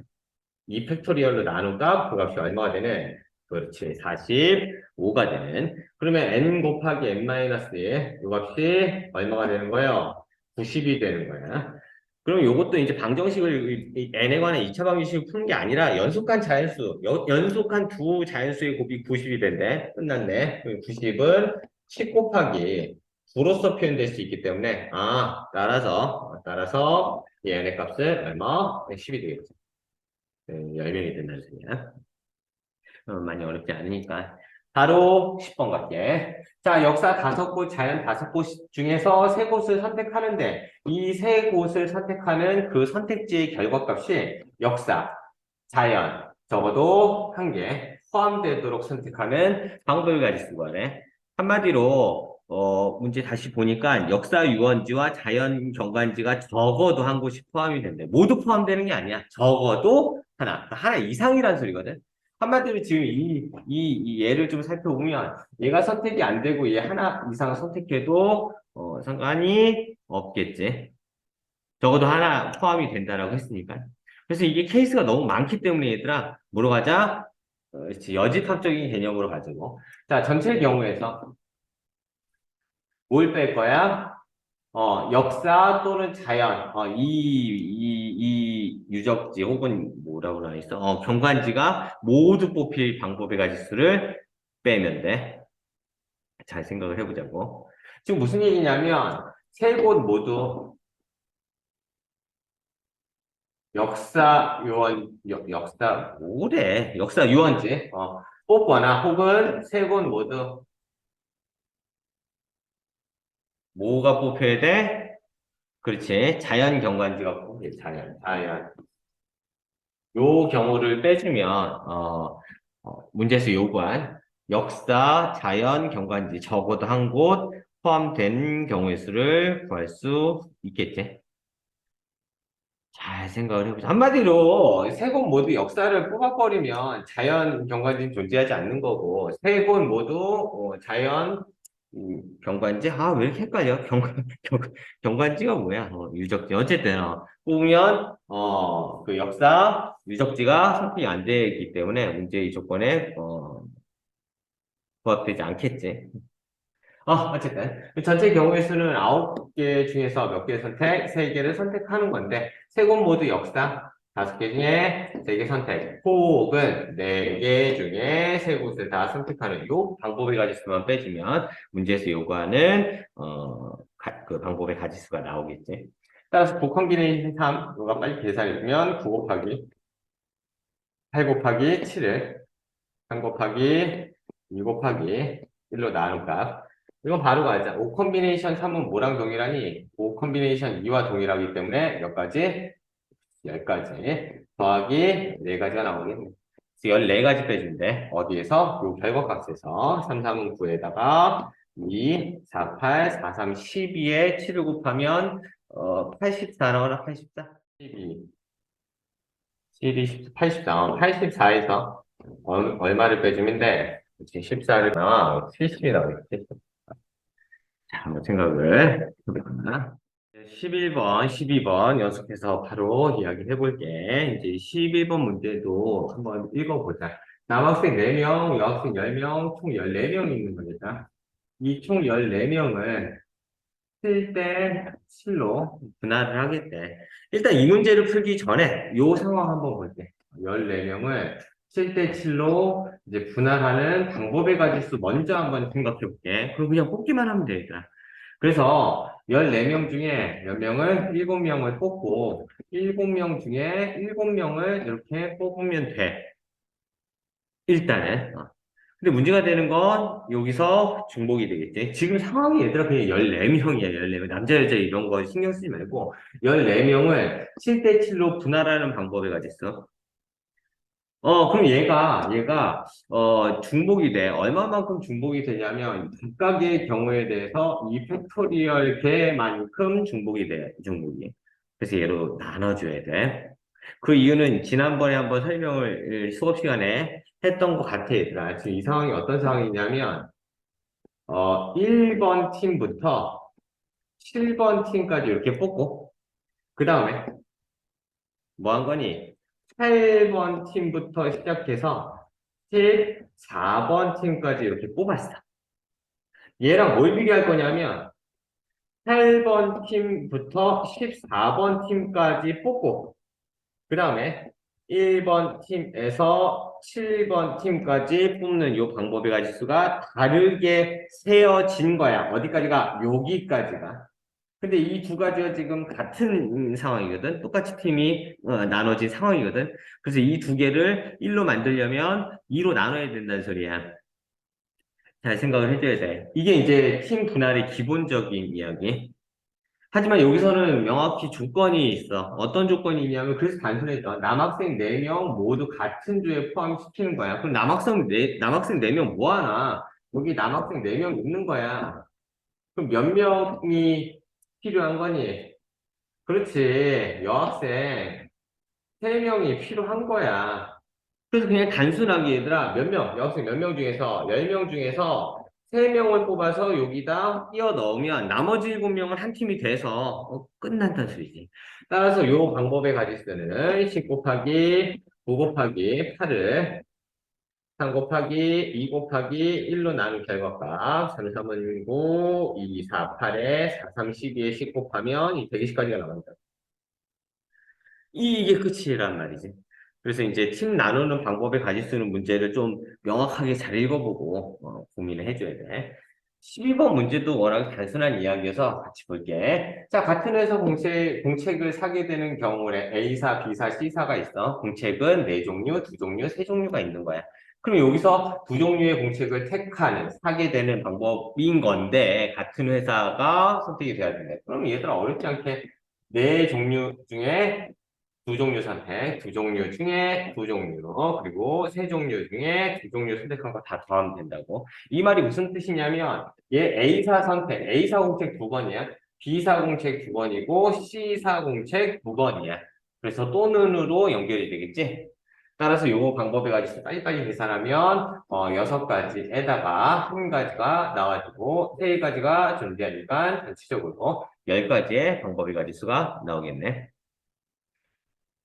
2 팩토리얼로 나누까 그 값이 얼마가 되는? 그렇지, 45가 되는. 그러면 n 곱하기 n-1, 이 값이 얼마가 되는 거예요? 90이 되는 거야. 그럼 이것도 이제 방정식을 n에 관한 2차 방정식을 푸는 게 아니라 연속한 자연수, 연속한 두 자연수의 곱이 90이 된대. 끝났네. 90은 10 곱하기 9로서 표현될 수 있기 때문에 따라서 이 n의 값은 얼마? 10이 되겠죠. 10명이 된다는 소리야. 많이 어렵지 않으니까. 바로 10번 갈게. 자, 역사 5곳, 자연 5곳 중에서 3곳을 선택하는데 이 3곳을 선택하는 그 선택지의 결과값이 역사, 자연, 적어도 1개 포함되도록 선택하는 방법을 가지고 거네. 한마디로 문제 다시 보니까 역사 유원지와 자연 경관지가 적어도 한 곳이 포함이 된대. 모두 포함되는 게 아니야. 적어도 하나 이상이란 소리거든. 한마디로 지금 이 예를 좀 살펴보면 얘가 선택이 안 되고 얘 하나 이상 선택해도 상관이 없겠지. 적어도 하나 포함이 된다라고 했으니까. 그래서 이게 케이스가 너무 많기 때문에 얘들아 뭐로 가자? 여집합적인 개념으로 가지고. 자, 전체 경우에서 뭘 뺄 거야? 역사 또는 자연, 이 유적지 혹은 뭐라고 나와 있어? 경관지가 모두 뽑힐 방법의 가지수를 빼면 돼. 잘 생각을 해보자고. 지금 무슨 얘기냐면 세 곳 모두 역사 요원 역사 뭐래? 역사 유원지 뽑거나 혹은 세 곳 모두 뭐가 뽑혀야 돼? 그렇지. 자연 경관지가 뽑혀. 자연. 요 경우를 빼주면 문제에서 요구한 역사, 자연, 경관지 적어도 한 곳 포함된 경우의 수를 구할 수 있겠지. 잘 생각을 해보자. 한마디로 세 곳 모두 역사를 뽑아버리면 자연 경관지는 존재하지 않는 거고 세 곳 모두 자연 경관지? 아, 왜 이렇게 헷갈려? 경관지가 뭐야? 유적지. 어쨌든, 뽑으면, 그 역사, 유적지가 선택이 안 되기 때문에 문제의 조건에, 부합되지 않겠지. 어쨌든. 전체 경우의 수는 9개 중에서 몇 개 선택? 3개를 선택하는 건데, 세 곳 모두 역사, 5개 중에 3개 선택, 혹은 4개 중에 세 곳을 다 선택하는 요 방법의 가지수만 빼주면 문제에서 요구하는, 그 방법의 가지수가 나오겠지. 따라서 곱컴비네이션 3, 이거 빨리 계산해주면 9 곱하기 8 곱하기 7을 3 곱하기 2 곱하기 1로 나눈 값. 이건 바로 가자. 5 컴비네이션 3은 뭐랑 동일하니? 5 컴비네이션 2와 동일하기 때문에 몇 가지? 10가지. 더하기 4가지가 나오겠네. 14가지 빼준대. 어디에서? 요 결과값에서 3, 3은 9에다가 2, 4, 8, 4, 3, 12에 7을 곱하면 84 나오나? 84? 12. 12, 84. 84에서 얼마를 빼주면 돼? 그치, 14를, 70이 나오겠지. 자, 한번 생각을 해볼까. 11번, 12번 연속해서 바로 이야기해 볼게. 이제 11번 문제도 한번 읽어보자. 남학생 4명, 여학생 10명, 총 14명 있는 거겠다. 이 총 14명을 7대 7로 분할을 하겠대. 일단 이 문제를 풀기 전에 이 상황 한번 볼게. 14명을 7대 7로 이제 분할하는 방법의 가지수 먼저 한번 생각해 볼게. 그럼 그냥 뽑기만 하면 되겠다. 그래서 14명 중에 몇 명을? 7명을 뽑고 7명 중에 7명을 이렇게 뽑으면 돼. 일단은. 근데 문제가 되는 건 여기서 중복이 되겠지. 지금 상황이 얘들아 그냥 14명이야, 14명. 남자, 여자 이런 거 신경 쓰지 말고 14명을 7대 7로 분할하는 방법을 가졌어. 그럼 얘가 중복이 돼. 얼마만큼 중복이 되냐면, 각각의 경우에 대해서 이 팩토리얼 개만큼 중복이 돼, 이 중복이. 그래서 얘로 나눠줘야 돼. 그 이유는 지난번에 한번 설명을 수업 시간에 했던 것 같아, 얘들아. 지금 이 상황이 어떤 상황이냐면, 1번 팀부터 7번 팀까지 이렇게 뽑고, 그 다음에 뭐 한 거니? 8번 팀부터 시작해서 14번 팀까지 이렇게 뽑았어. 얘랑 뭘 비교할 거냐면 8번 팀부터 14번 팀까지 뽑고 그 다음에 1번 팀에서 7번 팀까지 뽑는 이 방법의 가지수가 다르게 세어진 거야. 어디까지가? 여기까지가. 근데 이 두 가지가 지금 같은 상황이거든. 똑같이 팀이 나눠진 상황이거든. 그래서 이 두 개를 1로 만들려면 2로 나눠야 된다는 소리야. 잘 생각을 해줘야 돼. 이게 이제 팀 분할의 기본적인 이야기. 하지만 여기서는 명확히 조건이 있어. 어떤 조건이 있냐면, 그래서 단순했죠. 남학생 4명 모두 같은 주에 포함시키는 거야. 그럼 남학생 4명 뭐 하나? 여기 남학생 4명 있는 거야. 그럼 몇 명이 필요한 거니? 그렇지. 여학생 3명이 필요한 거야. 그래서 그냥 단순하게 얘들아, 몇 명, 여학생 몇 명 중에서, 10명 중에서 3명을 뽑아서 여기다 끼워 넣으면 나머지 7명은 한 팀이 돼서 끝난다는 소리지. 따라서 요 방법의 가지수는 10 곱하기 9 곱하기 8을 3 곱하기 2 곱하기 1로 나눈 결과값 3, 3은 9, 2, 4, 8에 4, 3, 12에 10 곱하면 이 120까지가 나온다. 이게 끝이란 말이지. 그래서 이제 팀 나누는 방법에 가질 수 있는 문제를 좀 명확하게 잘 읽어보고 고민을 해줘야 돼. 12번 문제도 워낙 단순한 이야기여서 같이 볼게. 자, 같은 회사 공책을 사게 되는 경우에 A사, B사, C사가 있어. 공책은 네 종류, 두 종류, 세 종류가 있는 거야. 그럼 여기서 두 종류의 공책을 택하는, 사게 되는 방법인 건데, 같은 회사가 선택이 돼야 된다. 그럼 얘들아 어렵지 않게 네 종류 중에 두 종류 선택, 두 종류 중에 두 종류, 그리고 세 종류 중에 두 종류 선택한 거 다 더하면 된다고. 이 말이 무슨 뜻이냐면, 얘 A사 선택, A사 공책 두 번이야. B사 공책 두 번이고, C사 공책 두 번이야. 그래서 또는으로 연결이 되겠지? 따라서 요 방법에 가지고 빨리빨리 계산하면, 6가지에다가 한 가지가 나와주고, 세 가지가 존재하니까 전체적으로 10가지의 방법이 가질 수가 나오겠네.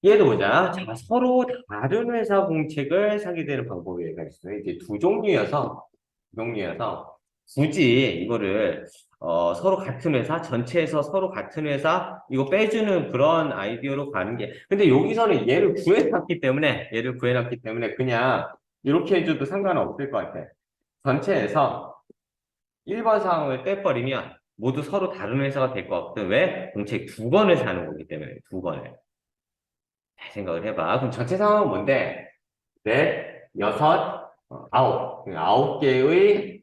얘도 보자. 자, 서로 다른 회사 공책을 사게 되는 방법이 있어요. 이제 두 종류여서 굳이 이거를 서로 같은 회사, 전체에서 서로 같은 회사 이거 빼주는 그런 아이디어로 가는 게. 근데 여기서는 얘를 구해놨기 때문에 그냥 이렇게 해줘도 상관없을 것 같아. 전체에서 1번 상황을 빼버리면 모두 서로 다른 회사가 될 것 같거든. 왜? 공책 두 권을 사는 거기 때문에 두 권을. 잘 생각을 해봐. 그럼 전체 상황은 뭔데? 넷, 여섯, 아홉. 9개의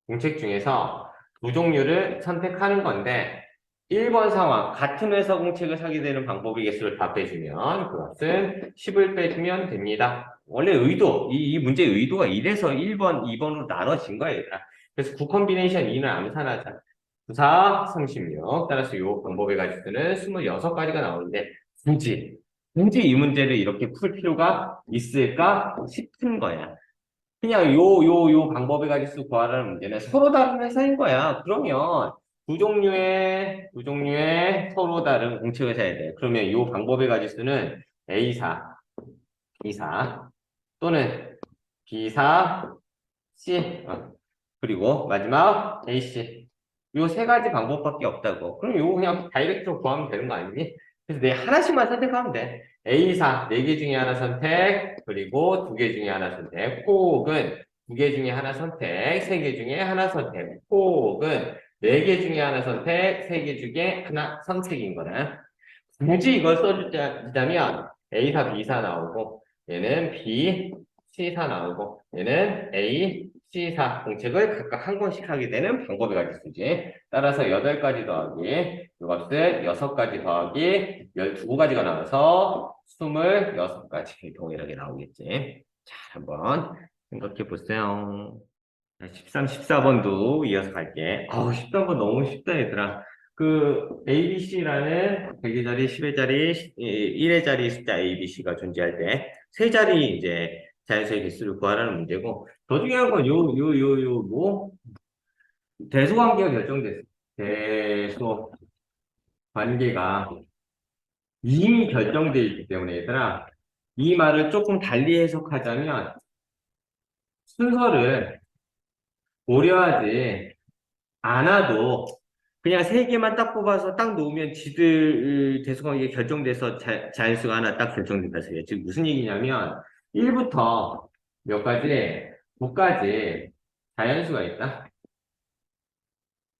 공책 중에서 두 종류를 선택하는 건데, 1번 상황, 같은 회사 공책을 사게 되는 방법의 개수를 다 빼주면, 그것은 10을 빼주면 됩니다. 원래 이 문제의 의도가 이래서 1번, 2번으로 나눠진 거야, 얘들아. 그래서 9 컨비네이션 2는 암산하자. 9, 4, 36. 따라서 이 방법의 가지수는 26가지가 나오는데, 굳이 이 문제를 이렇게 풀 필요가 있을까 싶은 거야. 그냥 요 방법의 가지수 구하라는 문제는 서로 다른 회사인 거야. 그러면 두 종류의 서로 다른 공책을 사야 돼. 그러면 요 방법의 가지수는 A사, B사 또는 B사, C 그리고 마지막 AC. 요 세 가지 방법밖에 없다고. 그럼 요거 그냥 다이렉트로 구하면 되는 거 아니니? 그래서 내 하나씩만 선택하면 돼. A사 4개 중에 하나 선택, 그리고 2개 중에 하나 선택, 혹은 2개 중에 하나 선택, 3개 중에 하나 선택, 혹은 4개 중에 하나 선택, 3개 중에 하나 선택인 거다. 굳이 이걸 써주자면 A사, B사 나오고, 얘는 B, C사 나오고, 얘는 A, C사 공책을 각각 한 권씩 하게 되는 방법이 가지수지. 따라서 8가지 더하기, 이것을 6가지 더하기, 12가지가 나와서 26가지 동일하게 나오겠지. 자, 한번 생각해 보세요. 13, 14번도 이어서 갈게. 13번 너무 쉽다, 얘들아. ABC라는 100의 자리, 10의 자리, 1의 자리 숫자 ABC가 존재할 때, 세 자리 이제 자연수의 개수를 구하라는 문제고, 더 중요한 건 대수 관계가 결정됐어. 대수 관계가 이미 결정되어 있기 때문에, 얘들아, 이 말을 조금 달리 해석하자면, 순서를 고려하지 않아도 그냥 세 개만 딱 뽑아서 딱 놓으면 지들 대수관계 결정돼서 자연수가 하나 딱 결정된다 소리야. 지금 무슨 얘기냐면 1부터 몇 가지, 9까지 자연수가 있다.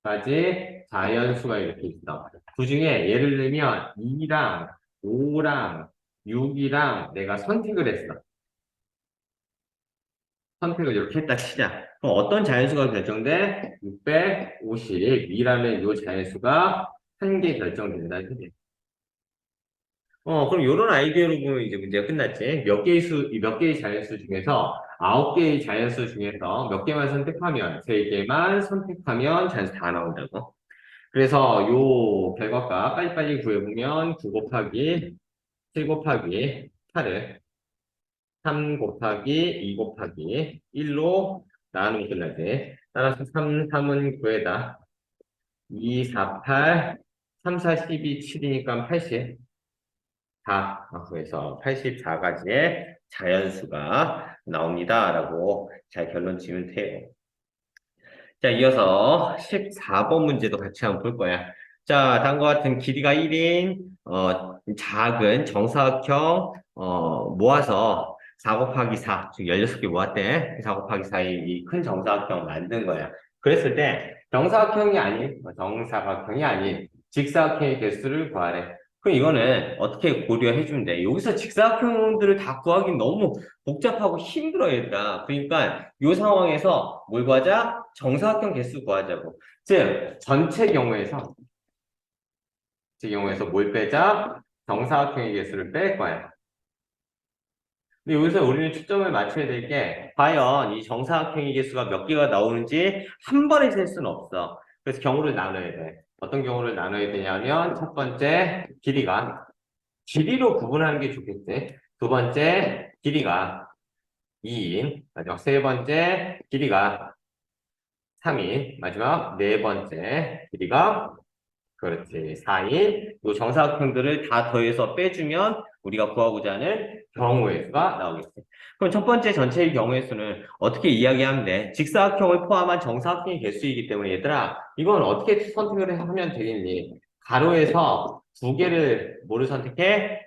까지 자연수가 이렇게 있어. 그 중에 예를 들면 2랑 5랑 6이랑 내가 선택을 했어. 선택을 이렇게 했다 치자. 그럼 어떤 자연수가 결정돼? 650이라는 이 자연수가 한 개 결정된다. 그지? 그럼 이런 아이디어로 보면 이제 문제가 끝났지. 몇 개의 자연수 중에서 9개의 자연수 중에서 몇 개만 선택하면, 3개만 선택하면 자연수 다 나온다고. 그래서 요 결과가 빨리빨리 구해보면 9 곱하기 7 곱하기 8을 3 곱하기 2 곱하기 1로 나누면 끝나지. 따라서 3, 3은 9에다 2, 4, 8, 3, 4, 12, 7이니까 80. 4. 그래서 84가지의 자연수가 나옵니다. 라고 잘 결론 지으면 돼요. 자, 이어서 14번 문제도 같이 한번 볼 거야. 자, 다음과 같은 길이가 1인, 작은 정사각형, 모아서 4 곱하기 4, 즉 16개 모았대. 4 곱하기 4의 이 큰 정사각형 만든 거야. 그랬을 때 정사각형이 아닌 직사각형의 개수를 구하래. 그럼 이거는 어떻게 고려해 주면 돼? 여기서 직사각형들을 다 구하기 너무 복잡하고 힘들어 얘들아. 그러니까 이 상황에서 뭘 구하자? 정사각형 개수 구하자고. 즉 제 경우에서 뭘 빼자? 정사각형의 개수를 뺄 거야. 근데 여기서 우리는 초점을 맞춰야 될 게 과연 이 정사각형의 개수가 몇 개가 나오는지 한 번에 셀 수는 없어. 그래서 경우를 나눠야 돼. 어떤 경우를 나눠야 되냐면 첫 번째 길이로 구분하는 게 좋겠지. 두 번째 길이가 2인, 마지막 세 번째 길이가 3인, 마지막 네 번째 길이가 그렇지. 4인, 이 정사각형들을 다 더해서 빼주면 우리가 구하고자 하는 경우의 수가 나오겠지. 그럼 첫 번째 전체의 경우의 수는 어떻게 이야기하면 돼? 직사각형을 포함한 정사각형의 개수이기 때문에 얘들아, 이건 어떻게 선택을 하면 되겠니? 가로에서 두 개를 뭐를 선택해?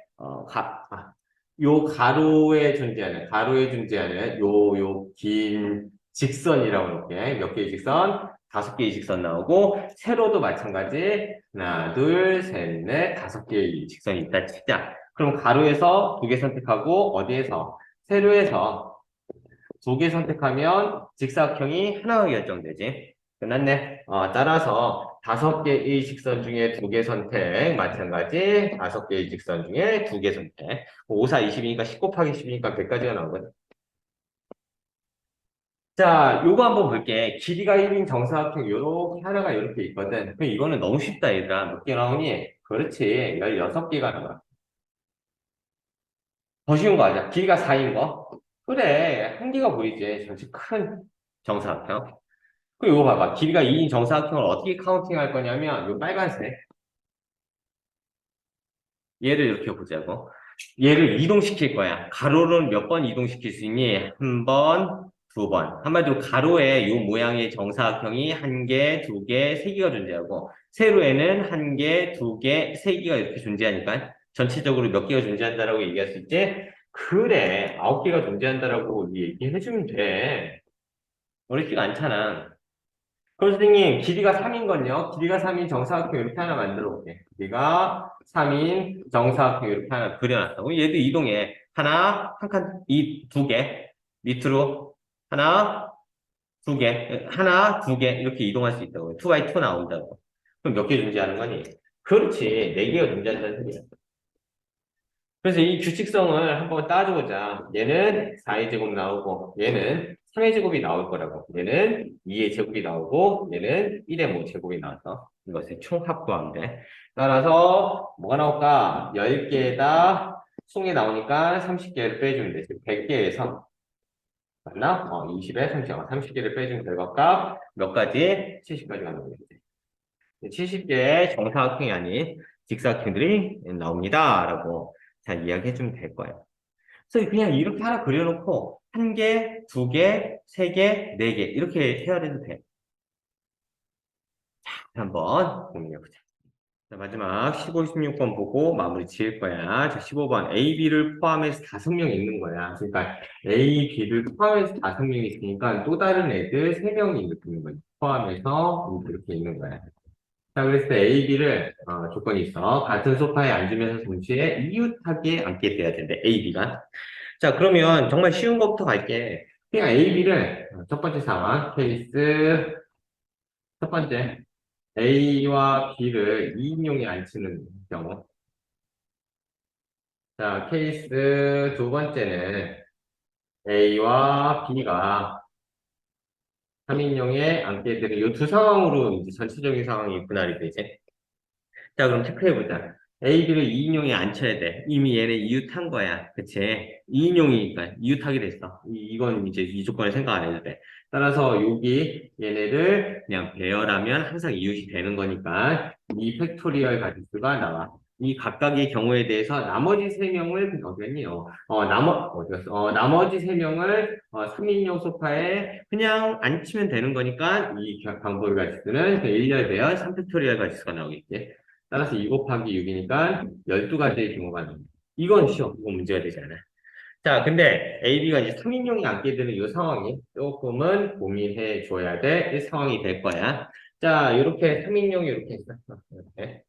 요 가로에 존재하는 요 긴 직선이라고 볼게. 몇 개의 직선? 5개의 직선 나오고, 세로도 마찬가지. 하나, 둘, 셋, 넷, 5개의 직선이 있다 치자. 그럼 가로에서 두 개 선택하고, 어디에서? 세로에서 두 개 선택하면 직사각형이 하나가 결정되지. 끝났네. 따라서 5개의 직선 중에 두 개 선택, 마찬가지. 5개의 직선 중에 두 개 선택. 5, 4, 20이니까 10 곱하기 10이니까 100까지가 나오거든. 자, 요거 한번 볼게. 길이가 1인 정사각형 요렇게 하나가 이렇게 있거든. 그럼 이거는 너무 쉽다, 얘들아. 몇 개 나오니? 그렇지. 16개가 나와. 더 쉬운 거 하자. 길이가 4인 거. 그래. 한 개가 보이지. 전체 큰 정사각형. 그리고 이거 봐봐. 길이가 2인 정사각형을 어떻게 카운팅 할 거냐면, 요 빨간색. 얘를 이렇게 보자고. 얘를 이동시킬 거야. 가로는 몇 번 이동시킬 수 있니? 한 번, 두 번. 한마디로 가로에 요 모양의 정사각형이 한 개, 두 개, 세 개가 존재하고, 세로에는 한 개, 두 개, 세 개가 이렇게 존재하니까 전체적으로 몇 개가 존재한다라고 얘기할 수 있지? 그래, 9개가 존재한다라고 얘기해주면 돼. 어렵지가 않잖아. 그럼 선생님, 길이가 3인 건요? 길이가 3인 정사각형 이렇게 하나 만들어 볼게. 길이가 3인 정사각형 이렇게 하나 그려놨다고. 얘도 이동해. 하나, 한 칸, 두 개. 밑으로. 하나, 두 개. 하나, 두 개. 이렇게 이동할 수 있다고. 2x2 나온다고. 그럼 몇 개 존재하는 거니? 그렇지. 4개가 존재한다는 소리야. 그래서 이 규칙성을 한번 따져보자. 얘는 4의 제곱 나오고, 얘는 3의 제곱이 나올 거라고. 얘는 2의 제곱이 나오고, 얘는 1의 뭐 제곱이 나와서 이것의 총합구하면 돼. 따라서 뭐가 나올까? 10개에다 20개 나오니까 30개를 빼주면 돼. 즉 100개에서 맞나? 20에 30개를 빼준 결과값 몇 가지? 70가지가 나오겠지. 70개의 정사각형이 아닌 직사각형들이 나옵니다. 라고 잘 이야기해주면 될 거예요. 그래서 그냥 이렇게 하나 그려놓고 한 개, 두 개, 세 개, 네 개 이렇게 헤아려도 돼. 자, 한번 고민해보자. 자, 마지막 15, 16번 보고 마무리 지을 거야. 자, 15번 A, B를 포함해서 5명 있는 거야. 그러니까 A, B를 포함해서 5명 있으니까 또 다른 애들 3명이 이렇게 있는 거야. 포함해서 이렇게 있는 거야. 자, 그랬을 때 A, B를 조건이 있어. 같은 소파에 앉으면서 동시에 이웃하게 앉게 돼야 된대. A, B가. 자, 그러면 정말 쉬운 것부터 갈게. 그냥 A, B를 첫 번째 상황 케이스 첫 번째 A와 B를 2인용에 앉히는 경우. 자, 케이스 두 번째는 A와 B가 3인용에 앉게 되는 이 두 상황으로 이제 전체적인 상황이 분할이 되지. 자, 그럼 체크해보자. A, B를 2인용에 앉혀야 돼. 이미 얘네 이웃한 거야. 그치? 2인용이니까 이웃하게 됐어. 이건 이제 이 조건을 생각 안 해도 돼. 따라서 여기 얘네를 그냥 배열하면 항상 이웃이 되는 거니까 이 팩토리얼 가짓수가 나와. 이 각각의 경우에 대해서 나머지 3명을 어디였니요? 나머지 3명을 3인용 소파에 그냥 앉히면 되는 거니까 이 방법의 가짓수는 1열 배열 3팩토리얼 가짓수가 나오겠지. 따라서 2 곱하기 6이니까 12가지의 경우가 나옵니다. 이건 쉬워. 이건 문제가 되지 않아. 자, 근데 AB가 이제 3인용이 앉게 되는 이 상황이 조금은 고민해 줘야 될 이 상황이 될 거야. 자, 이렇게 3인용이 이렇게 있어. 이렇게.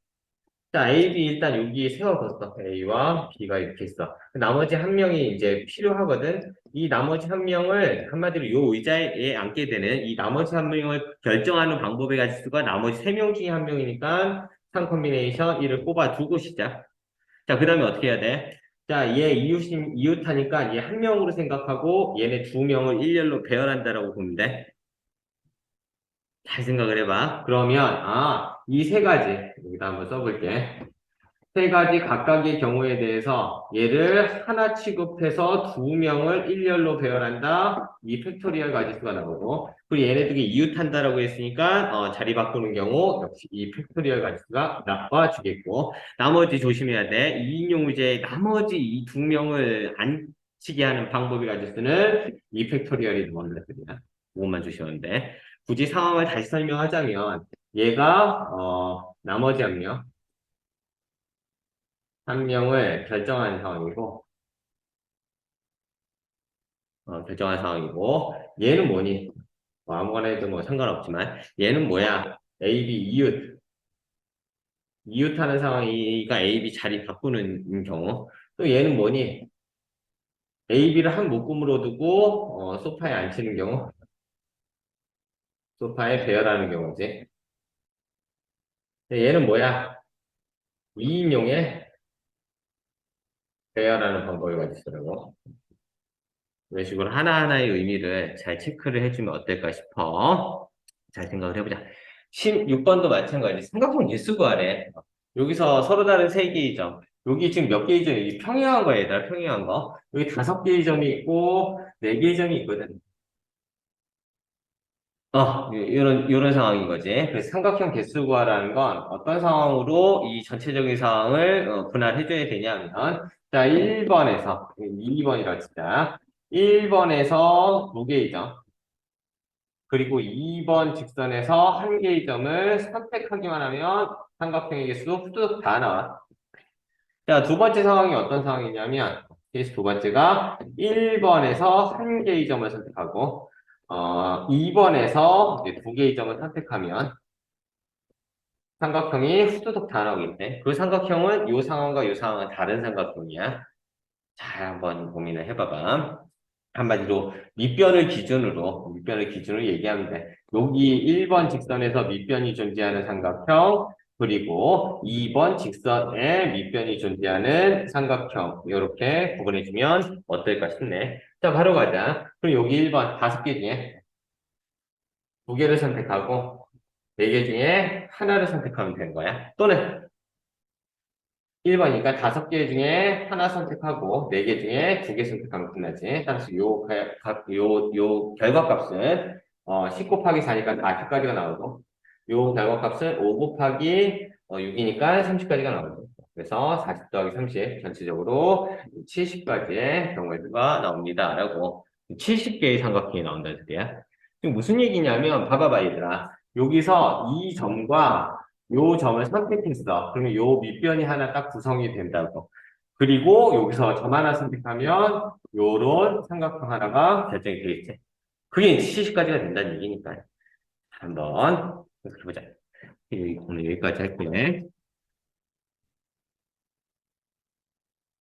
자, A, B 일단 여기 세워뒀어. A와 B가 이렇게 있어. 나머지 한 명이 이제 필요하거든. 이 나머지 한 명을 한마디로 요 의자에 앉게 되는 이 나머지 한 명을 결정하는 방법의 가지수가 나머지 세 명 중에 한 명이니까 3 콤비네이션 1을 뽑아두고 시작. 자, 그 다음에 어떻게 해야 돼? 자, 얘 이웃하니까 얘 한 명으로 생각하고 얘네 두 명을 일렬로 배열한다라고 보면 돼. 잘 생각을 해봐. 그러면, 이 세 가지, 여기다 한번 써볼게. 세 가지 각각의 경우에 대해서 얘를 하나 취급해서 두 명을 일렬로 배열한다. 이 팩토리얼 가지수가 나오고, 그리고 얘네들이 이웃한다라고 했으니까 자리 바꾸는 경우 역시 이 팩토리얼 가지수가 나와주겠고, 나머지 조심해야 돼. 2인용 의제의 나머지 이 두 명을 안 치게 하는 방법의 가지수는 이 팩토리얼이 나온다. 그것만 주시면 돼. 굳이 상황을 다시 설명하자면 얘가 나머지 한 명을 결정하는 상황이고 결정한 상황이고 얘는 뭐니? 뭐 아무거나 해도 뭐 상관없지만 얘는 뭐야? A, B 이웃하는 상황이가 A, B 자리 바꾸는 경우 또 얘는 뭐니? A, B를 한 묶음으로 두고 소파에 앉히는 경우 소파에 배열하는 경우지. 얘는 뭐야? 2인용의 배열하는 방법이 어딨더라고. 이런 식으로 하나하나의 의미를 잘 체크를 해주면 어떨까 싶어. 잘 생각을 해보자. 16번도 마찬가지. 삼각형 예수 구하래. 여기서 서로 다른 세 개의 점. 여기 지금 몇 개의 점이 평행한 거야, 얘들아, 평행한 거. 여기 5개의 점이 있고, 4개의 점이 있거든. 요런 상황인 거지. 그래서 삼각형 개수 구하라는 건 어떤 상황으로 이 전체적인 상황을 분할해줘야 되냐면, 자, 1번에서, 2번이라 치자. 1번에서 2개의 점, 그리고 2번 직선에서 1개의 점을 선택하기만 하면 삼각형의 개수 후두둑 다 나와. 자, 두 번째 상황이 어떤 상황이냐면, 케이스 두 번째가 1번에서 1개의 점을 선택하고, 2번에서 이제 2개의 점을 선택하면 삼각형이 후두둑 다 나오겠네. 그 삼각형은 이 상황과 이 상황은 다른 삼각형이야. 잘 한번 고민을 해봐봐. 한마디로 밑변을 기준으로 얘기하면 돼. 여기 1번 직선에서 밑변이 존재하는 삼각형, 그리고 2번 직선에 밑변이 존재하는 삼각형, 이렇게 구분해주면 어떨까 싶네. 자, 바로 가자. 그럼 여기 1번 5개 중에 2개를 선택하고 4개 중에 하나를 선택하면 되는 거야. 또는 1번이니까 5개 중에 하나 선택하고 4개 중에 2개 선택하면 끝나지. 따라서 요 결과값은 10 곱하기 4니까 40까지가 나오고 요 결과값은 5 곱하기 6이니까 30까지가 나오고 그래서 40 더하기 30 전체적으로 70까지의 경우의 수가 나옵니다. 라고 70개의 삼각형이 나온다는 소리야. 지금 무슨 얘기냐면 봐봐봐 얘들아. 여기서 이 점과 요 점을 선택했어. 그러면 요 밑변이 하나 딱 구성이 된다고. 그리고 여기서 점 하나 선택하면 요런 삼각형 하나가 결정이 되겠지. 그게 이제 70까지가 된다는 얘기니까. 한번 해보자. 오늘 여기까지 할게.